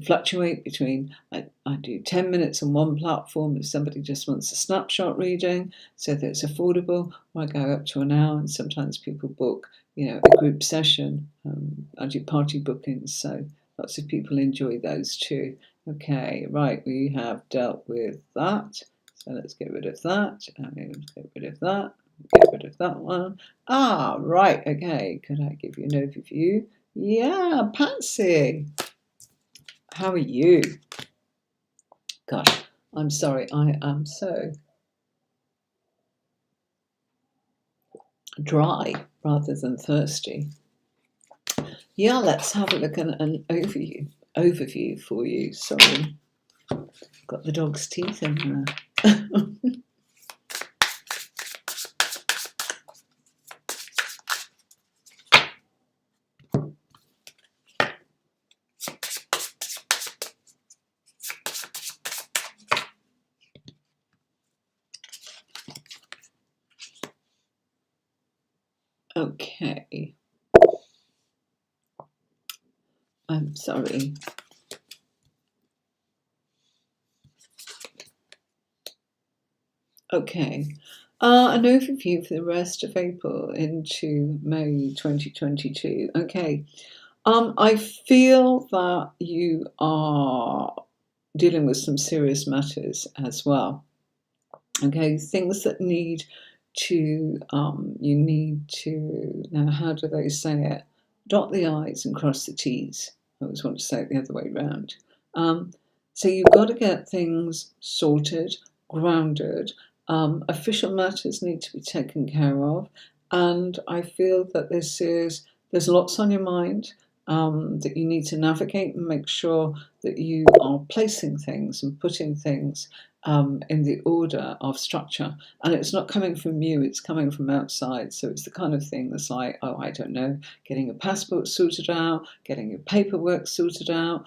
fluctuate between, I do 10 minutes on one platform if somebody just wants a snapshot reading so that it's affordable, or I go up to an hour, and sometimes people book, a group session. I do party bookings, so lots of people enjoy those too. Okay, right, we have dealt with that. So let's get rid of that, and let's get rid of that, get rid of that one. Right, okay, could I give you an overview? Yeah, Patsy. How are you? Gosh, I'm sorry, I am so dry rather than thirsty. Yeah, let's have a look at an overview for you. Sorry, got the dog's teeth in there. Okay. I'm sorry. Okay. An overview for the rest of April into May 2022. Okay. I feel that you are dealing with some serious matters as well. Okay, things that need to, you need to, now how do they say it? Dot the I's and cross the T's. I always want to say it the other way around. So you've got to get things sorted, grounded. Official matters need to be taken care of. And I feel that there's lots on your mind that you need to navigate and make sure that you are placing things and putting things in the order of structure. And it's not coming from you, it's coming from outside. So it's the kind of thing that's like, I don't know, getting your passport sorted out, getting your paperwork sorted out,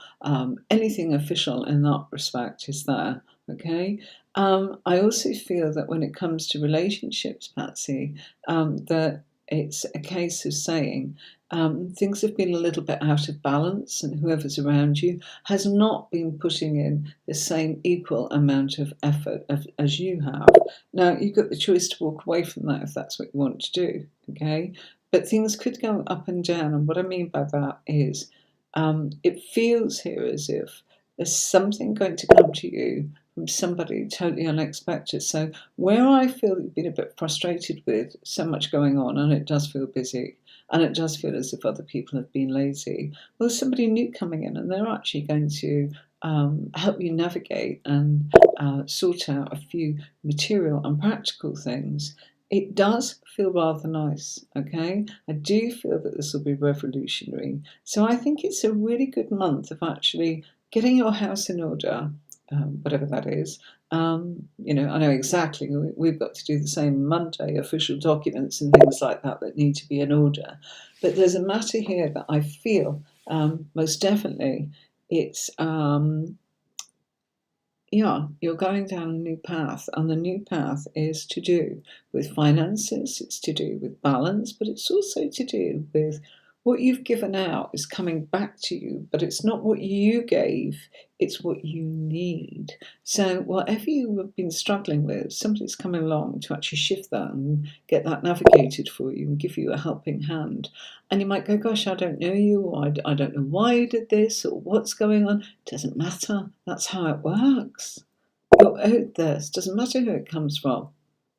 anything official in that respect is there, okay? I also feel that when it comes to relationships, Patsy, that it's a case of saying things have been a little bit out of balance, and whoever's around you has not been putting in the same equal amount of effort as you have. Now, you've got the choice to walk away from that if that's what you want to do, okay? but things could go up and down. And what I mean by that is it feels here as if there's something going to come to you from somebody totally unexpected. So where I feel you've been a bit frustrated with so much going on, and it does feel busy, and it does feel as if other people have been lazy, well, there's somebody new coming in, and they're actually going to help you navigate and sort out a few material and practical things. It does feel rather nice, okay? I do feel that this will be revolutionary. So I think it's a really good month of actually getting your house in order, whatever that is. I know exactly, we've got to do the same Monday, official documents and things like that that need to be in order. But there's a matter here that I feel most definitely it's yeah, you're going down a new path, and the new path is to do with finances, it's to do with balance, but it's also to do with what you've given out is coming back to you, but it's not what you gave, it's what you need. So, whatever you have been struggling with, somebody's coming along to actually shift that and get that navigated for you and give you a helping hand. And you might go, gosh, I don't know you, or I don't know why you did this, or what's going on. It doesn't matter. That's how it works. You're owed this. Doesn't matter who it comes from.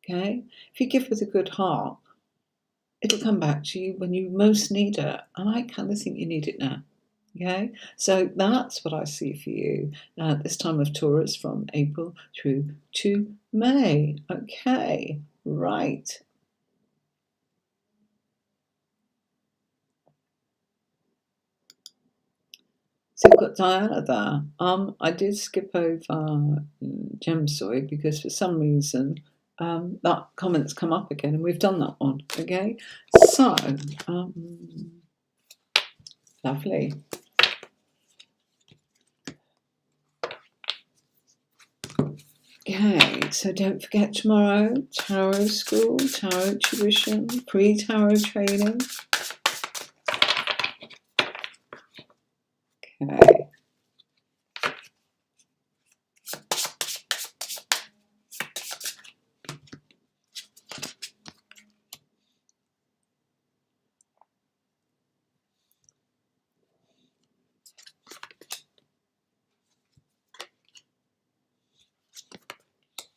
Okay? If you give with a good heart, it'll come back to you when you most need it. And I kind of think you need it now. Okay? So that's what I see for you this time of Taurus from April through to May. Okay, right. So we've got Diana there. I did skip over Gemsoy because for some reason that comment's come up again, and we've done that one. Okay, so lovely. Okay, so don't forget tomorrow, tarot school, tarot tuition, pre-tarot training. Okay.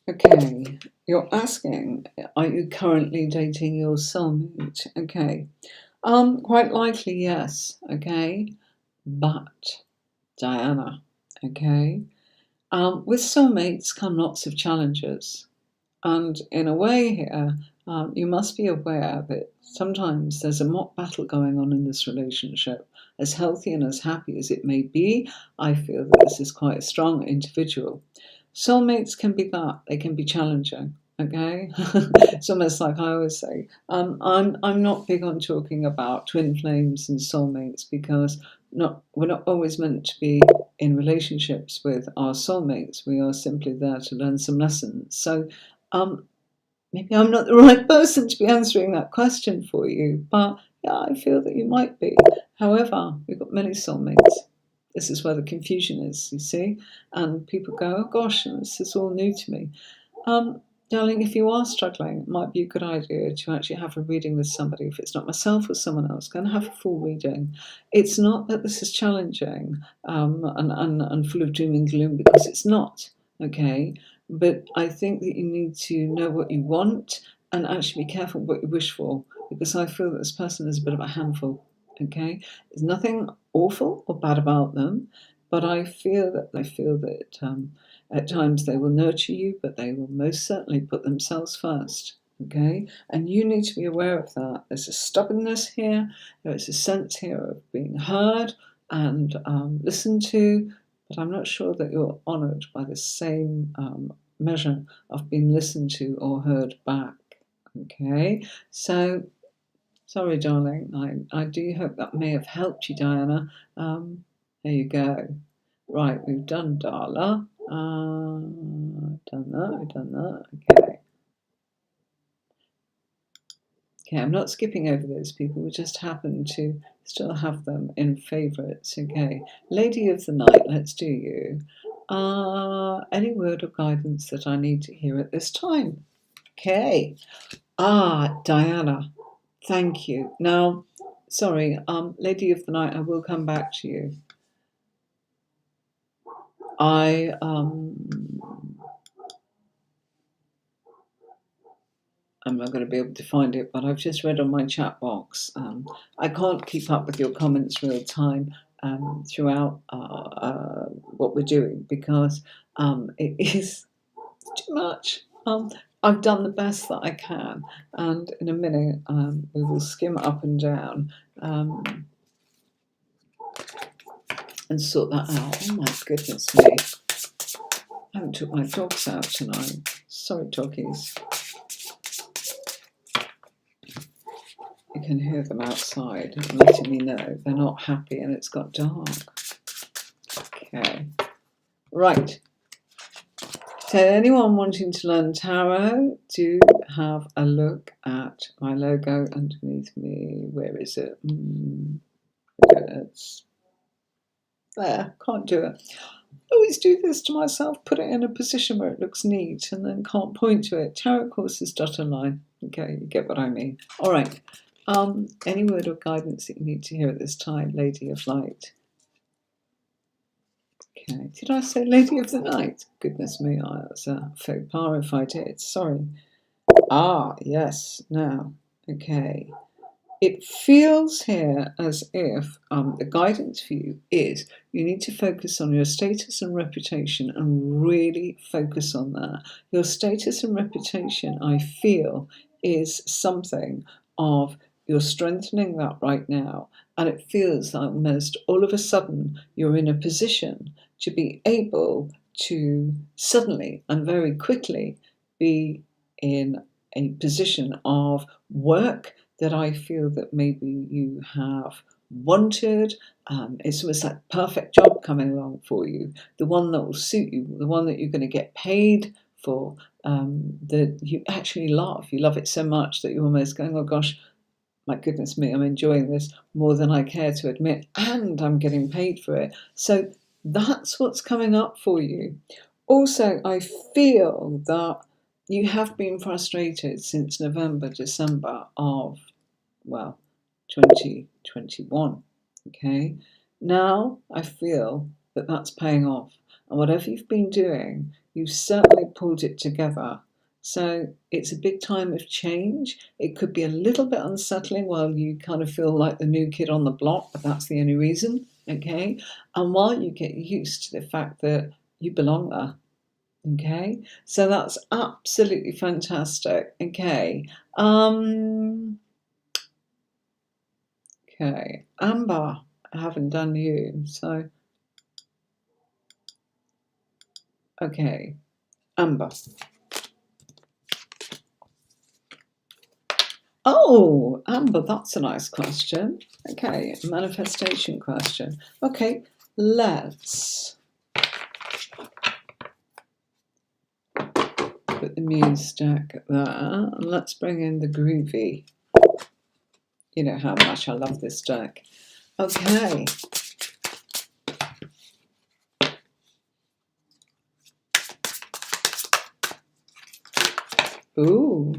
Okay, you're asking, are you currently dating your soulmate? Okay. Quite likely, yes. Okay. But, Diana, okay, with soulmates come lots of challenges. And in a way here, you must be aware that sometimes there's a mock battle going on in this relationship. As healthy and as happy as it may be, I feel that this is quite a strong individual. Soulmates can be that, they can be challenging. Okay, it's almost like I always say. I'm not big on talking about twin flames and soulmates because we're not always meant to be in relationships with our soulmates. We are simply there to learn some lessons. So maybe I'm not the right person to be answering that question for you, but yeah, I feel that you might be. However, we've got many soulmates. This is where the confusion is, you see, and people go, "Oh gosh, this is all new to me." Darling, if you are struggling, it might be a good idea to actually have a reading with somebody. If it's not myself or someone else, go and have a full reading. It's not that this is challenging and full of doom and gloom, because it's not, okay? But I think that you need to know what you want and actually be careful what you wish for, because I feel that this person is a bit of a handful, okay? There's nothing awful or bad about them, but I feel that at times they will nurture you, but they will most certainly put themselves first. Okay? And you need to be aware of that. There's a stubbornness here, there's a sense here of being heard and listened to, but I'm not sure that you're honoured by the same measure of being listened to or heard back. Okay? So, sorry, darling. I do hope that may have helped you, Diana. There you go. Right, we've done Darla. We've done that. Okay. Okay, I'm not skipping over those people. We just happen to still have them in favourites. Okay. Lady of the Night, let's do you. Any word of guidance that I need to hear at this time? Okay. Diana. Thank you. Now, sorry, Lady of the Night, I will come back to you. I I'm not going to be able to find it, but I've just read on my chat box. I can't keep up with your comments real time throughout what we're doing because it is too much. I've done the best that I can, and in a minute we will skim up and down and sort that out. Oh my goodness me. I haven't took my dogs out tonight. Sorry, doggies. You can hear them outside letting me know they're not happy and it's got dark. Okay. Right. So anyone wanting to learn tarot, do have a look at my logo underneath me. Where is it? It's there. Can't do it. I always do this to myself, put it in a position where it looks neat and then can't point to it. Tarot courses .online. Okay, you get what I mean. All right. Any word or guidance that you need to hear at this time, Lady of Light? Okay, did I say Lady of the Night? Goodness me, that's a faux pas if I did. Sorry. Ah, yes, now. Okay. It feels here as if the guidance for you is you need to focus on your status and reputation and really focus on that. Your status and reputation, I feel, is something of you're strengthening that right now. And it feels like almost all of a sudden you're in a position to be able to suddenly and very quickly be in a position of work that I feel that maybe you have wanted. It's almost like perfect job coming along for you, the one that will suit you, the one that you're going to get paid for, that you actually love. You love it so much that you're almost going, oh gosh, my goodness me, I'm enjoying this more than I care to admit, and I'm getting paid for it. So that's what's coming up for you. Also, I feel that you have been frustrated since November, December of, well, 2021. Okay, now I feel that that's paying off, and whatever you've been doing, you've certainly pulled it together. So it's a big time of change. It could be a little bit unsettling while you kind of feel like the new kid on the block, but that's the only reason. Okay, and while you get used to the fact that you belong there. Okay, so that's absolutely fantastic. Okay. Okay, Amber, I haven't done you, so okay, Amber. Oh, Amber, that's a nice question. Okay, manifestation question. Okay, let's put the Muse deck there, and let's bring in the Groovy. You know how much I love this deck. Okay. Ooh.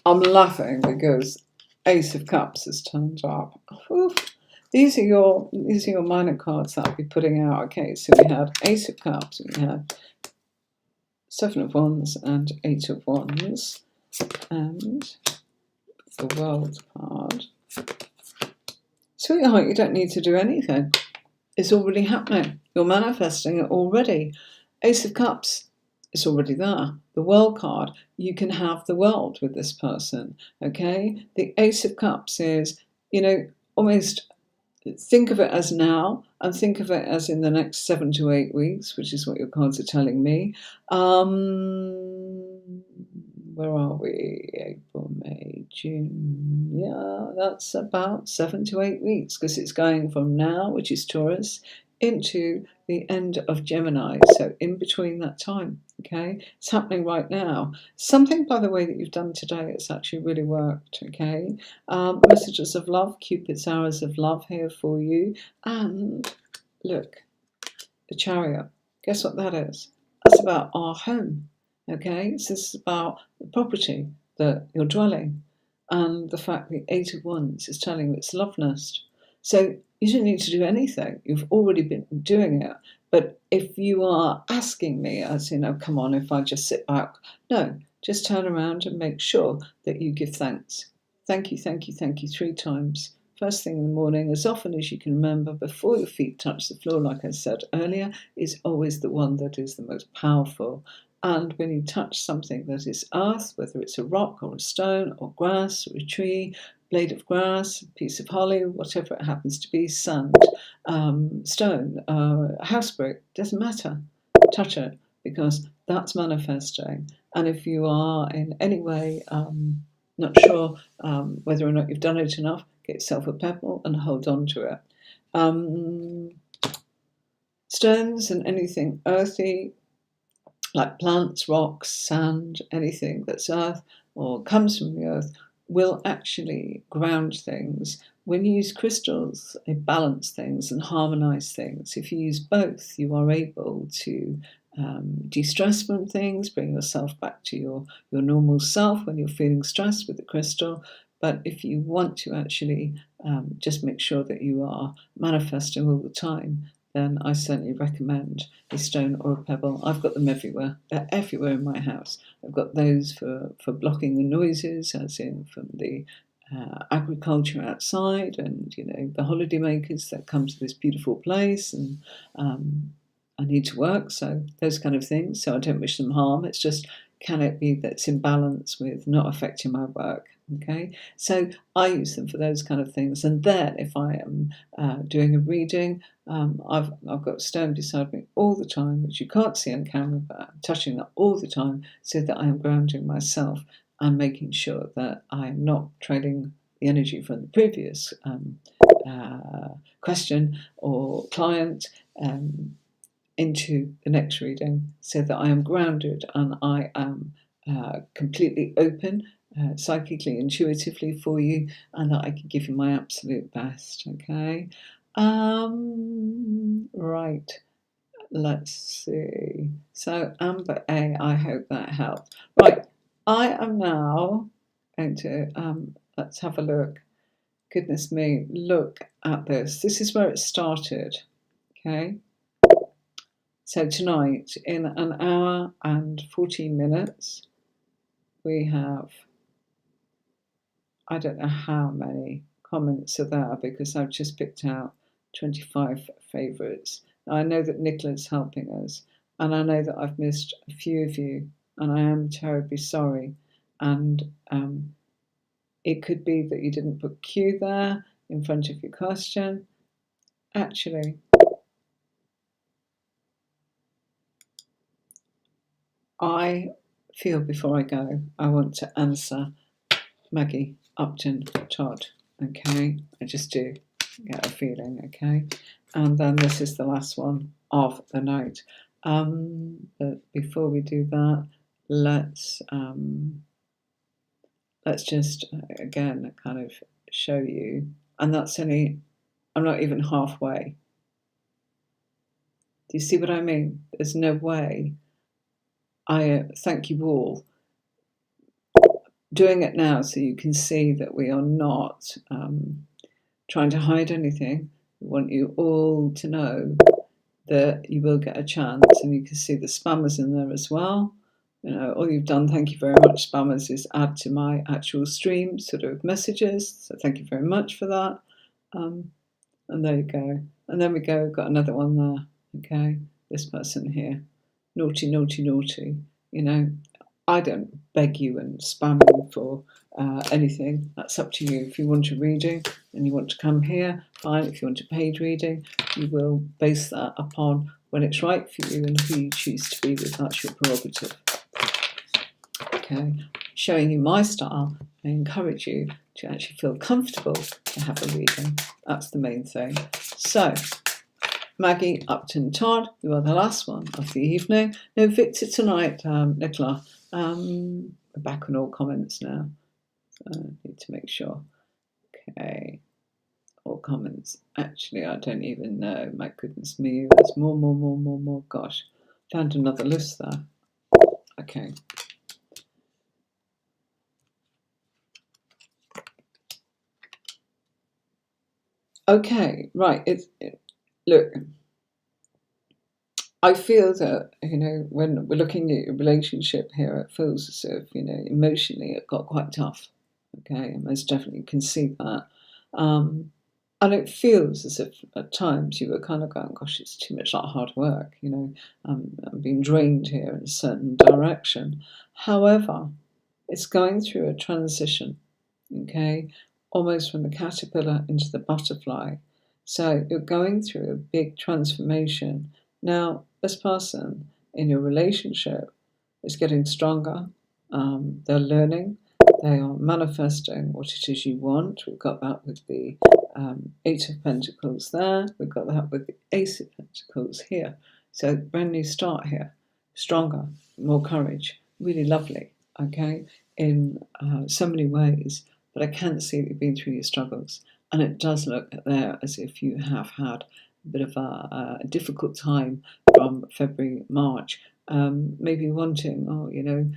I'm laughing because Ace of Cups has turned up. Oof. These are your minor cards that I'll be putting out. Okay, so we had Ace of Cups, we had Seven of Wands and Eight of Wands, and the World card. Sweetheart, you don't need to do anything. It's already happening. You're manifesting it already. Ace of Cups, it's already there. The World card, you can have the world with this person, okay? The Ace of Cups is, almost think of it as now and think of it as in the next 7 to 8 weeks, which is what your cards are telling me. Where are we? April, May, June. Yeah, that's about 7 to 8 weeks because it's going from now, which is Taurus, into the end of Gemini. So in between that time, okay? It's happening right now. Something, by the way, that you've done today, it's actually really worked, okay? Messages of love, Cupid's arrows of love here for you. And look, the Chariot. Guess what that is? That's about our home. Okay, so this is about the property that you're dwelling, and the fact that 8 of Wands is telling you it's love nest. So you don't need to do anything. You've already been doing it. But if you are asking me, as you know, come on, if I just sit back, no, just turn around and make sure that you give thanks. Thank you, thank you, thank you 3 times. First thing in the morning, as often as you can remember, before your feet touch the floor, like I said earlier, is always the one that is the most powerful. And when you touch something that is earth, whether it's a rock or a stone or grass or a tree, blade of grass, piece of holly, whatever it happens to be, sand, stone, house brick, doesn't matter. Touch it, because that's manifesting. And if you are in any way not sure whether or not you've done it enough, get yourself a pebble and hold on to it. Stones and anything earthy, like plants, rocks, sand, anything that's earth or comes from the earth, will actually ground things. When you use crystals, they balance things and harmonize things. If you use both, you are able to de-stress from things, bring yourself back to your normal self when you're feeling stressed with the crystal. But if you want to actually just make sure that you are manifesting all the time, then I certainly recommend a stone or a pebble. I've got them everywhere. They're everywhere in my house. I've got those for blocking the noises, as in from the agriculture outside, and the holiday makers that come to this beautiful place, and I need to work, so those kind of things. So I don't wish them harm. It's just, can it be that it's in balance with not affecting my work? Okay, so I use them for those kind of things. And then if I am doing a reading, I've got a stone beside me all the time, which you can't see on camera, but I'm touching that all the time so that I am grounding myself and making sure that I am not trading the energy from the previous question or client into the next reading, so that I am grounded and I am completely open psychically, intuitively for you, and that I can give you my absolute best. Okay. Right. Let's see. So Amber A, I hope that helped. Right. I am now going to let's have a look. Goodness me, look at this. This is where it started. Okay. So tonight, in an hour and 14 minutes, we have, I don't know how many comments are there, because I've just picked out 25 favourites. I know that Nicola's helping us, and I know that I've missed a few of you, and I am terribly sorry. And it could be that you didn't put Q there in front of your question. Actually, I feel before I go, I want to answer Maggie Upton Todd. Okay, I just do get a feeling. Okay, and then this is the last one of the night. But before we do that, let's just again kind of show you, and that's only, I'm not even halfway. Do you see what I mean? There's no way. I thank you all. Doing it now so you can see that we are not trying to hide anything. We want you all to know that you will get a chance, and you can see the spammers in there as well. All you've done, thank you very much, spammers, is add to my actual stream sort of messages. So thank you very much for that. And there you go. And then we go, got another one there. Okay, this person here. Naughty, naughty, naughty. I don't beg you and spam you for anything. That's up to you. If you want a reading and you want to come here, fine. If you want a paid reading, you will base that upon when it's right for you and who you choose to be with. That's your prerogative. Okay, showing you my style, I encourage you to actually feel comfortable to have a reading. That's the main thing. So, Maggie Upton Todd, you are the last one of the evening. No Victor tonight, Nicola. We're back on all comments now. So I need to make sure. Okay. All comments. Actually, I don't even know. My goodness me. There's more. Gosh. Found another list there. Okay. Okay, right. Look, I feel that, when we're looking at your relationship here, it feels as if, emotionally it got quite tough. Okay, I most definitely can see that. And it feels as if at times you were kind of going, gosh, it's too much like hard work, I'm being drained here in a certain direction. However, it's going through a transition, okay, almost from the caterpillar into the butterfly. So you're going through a big transformation. Now, this person in your relationship is getting stronger. They're learning. They are manifesting what it is you want. We've got that with the Eight of Pentacles there. We've got that with the Ace of Pentacles here. So brand new start here. Stronger, more courage. Really lovely, okay, in so many ways. But I can see that you've been through your struggles. And it does look there as if you have had a bit of a difficult time from February, March. Maybe wanting,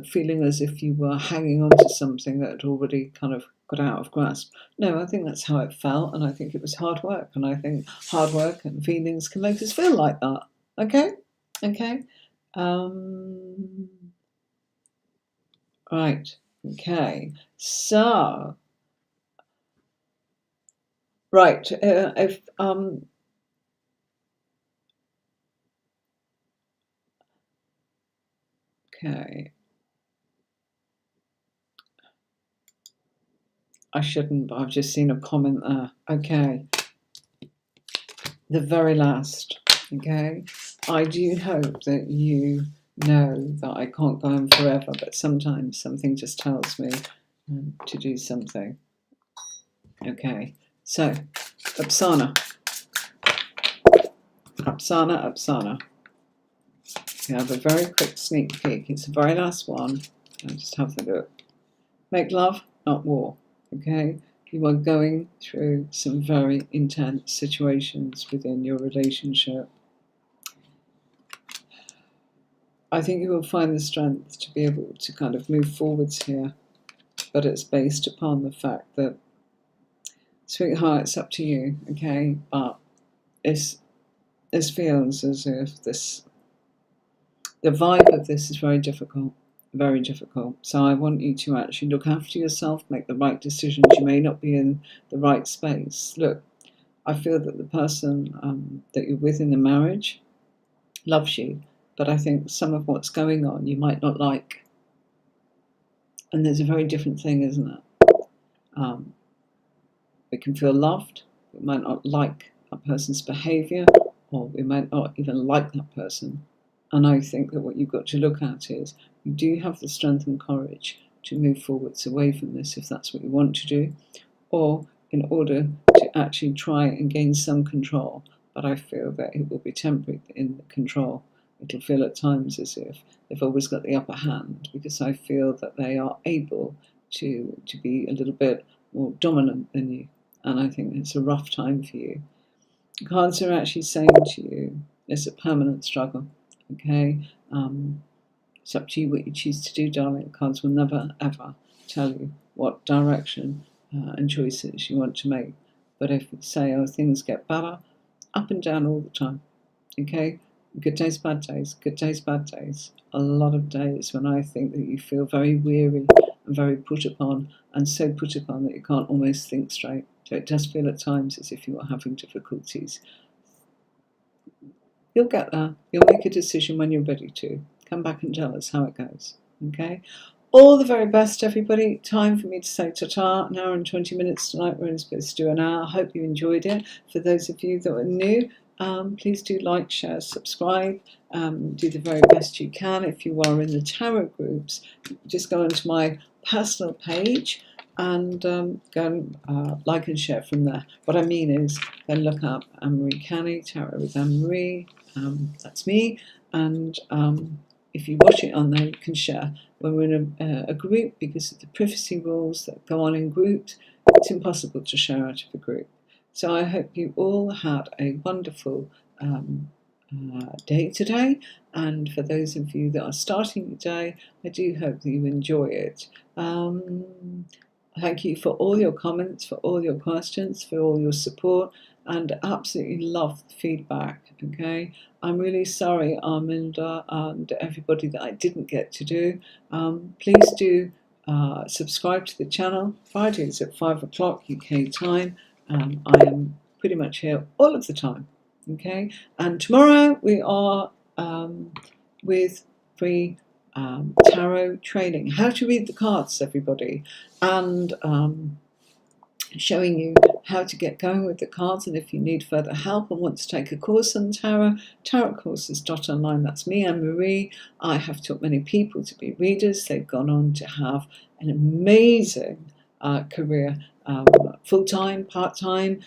feeling as if you were hanging on to something that had already kind of got out of grasp. No, I think that's how it felt, and I think it was hard work, and I think hard work and feelings can make us feel like that. Okay? Okay? Right. Okay. So, right. If Okay. I shouldn't, but I've just seen a comment there. Okay. The very last. Okay. I do hope that you know that I can't go on forever, but sometimes something just tells me to do something. Okay. So, Apsana. Apsana, Apsana. We have a very quick sneak peek. It's the very last one. I'll just have a look. Make love, not war. Okay? You are going through some very intense situations within your relationship. I think you will find the strength to be able to kind of move forwards here, but it's based upon the fact that, sweetheart, it's up to you, okay? But this feels as if the vibe of this is very difficult. Very difficult. So I want you to actually look after yourself, make the right decisions. You may not be in the right space. Look, I feel that the person that you're with in the marriage loves you, but I think some of what's going on you might not like. And there's a very different thing, isn't it? We can feel loved, we might not like a person's behaviour, or we might not even like that person. And I think that what you've got to look at is you do have the strength and courage to move forwards away from this if that's what you want to do, or in order to actually try and gain some control. But I feel that it will be temporary in the control. It'll feel at times as if they've always got the upper hand, because I feel that they are able to be a little bit more dominant than you. And I think it's a rough time for you. Cards are actually saying to you, it's a permanent struggle. Okay, it's up to you what you choose to do, darling. Cards will never ever tell you what direction and choices you want to make. But if you say, oh, things get better, up and down all the time. Okay, good days, bad days, good days, bad days. A lot of days when I think that you feel very weary and very put upon, and so put upon that you can't almost think straight. So it does feel at times as if you are having difficulties. You'll get there. You'll make a decision when you're ready to. Come back and tell us how it goes. Okay? All the very best, everybody. Time for me to say ta-ta. An hour and 20 minutes tonight. We're only supposed to do an hour. I hope you enjoyed it. For those of you that are new, please do like, share, subscribe. Do the very best you can. If you are in the tarot groups, just go onto my personal page and go and like and share from there. What I mean is, then look up Anne-Marie Canny, Tarot with Anne-Marie. That's me. And if you watch it on there, you can share. When we're in a group, because of the privacy rules that go on in groups, it's impossible to share out of a group. So I hope you all had a wonderful day today, and for those of you that are starting the day, I do hope that you enjoy it. Thank you for all your comments, for all your questions, for all your support, and absolutely love the feedback. Okay, I'm really sorry, Arminda, and everybody that I didn't get to do. Please do subscribe to the channel. Fridays at 5 o'clock UK time. I am pretty much here all of the time. Okay, and tomorrow we are with free tarot training, how to read the cards, everybody, and showing you how to get going with the cards. And if you need further help and want to take a course on tarot courses online. That's me, Anne-Marie. I have taught many people to be readers. They've gone on to have an amazing career, full-time, part-time,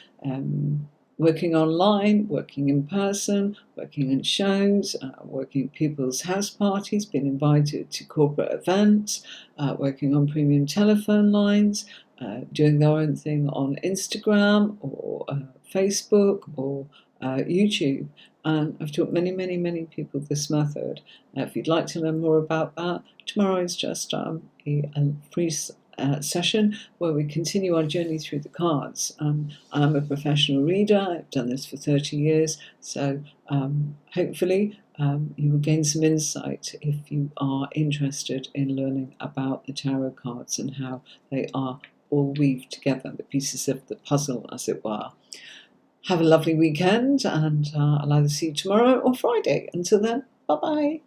working online, working in person, working in shows, working at people's house parties, being invited to corporate events, working on premium telephone lines, doing their own thing on Instagram or Facebook or YouTube. And I've taught many, many, many people this method. If you'd like to learn more about that, tomorrow is just a free session where we continue our journey through the cards. I'm a professional reader. I've done this for 30 years. So hopefully you will gain some insight if you are interested in learning about the tarot cards and how they are all weaved together, the pieces of the puzzle, as it were. Have a lovely weekend, and I'll either see you tomorrow or Friday. Until then, bye-bye.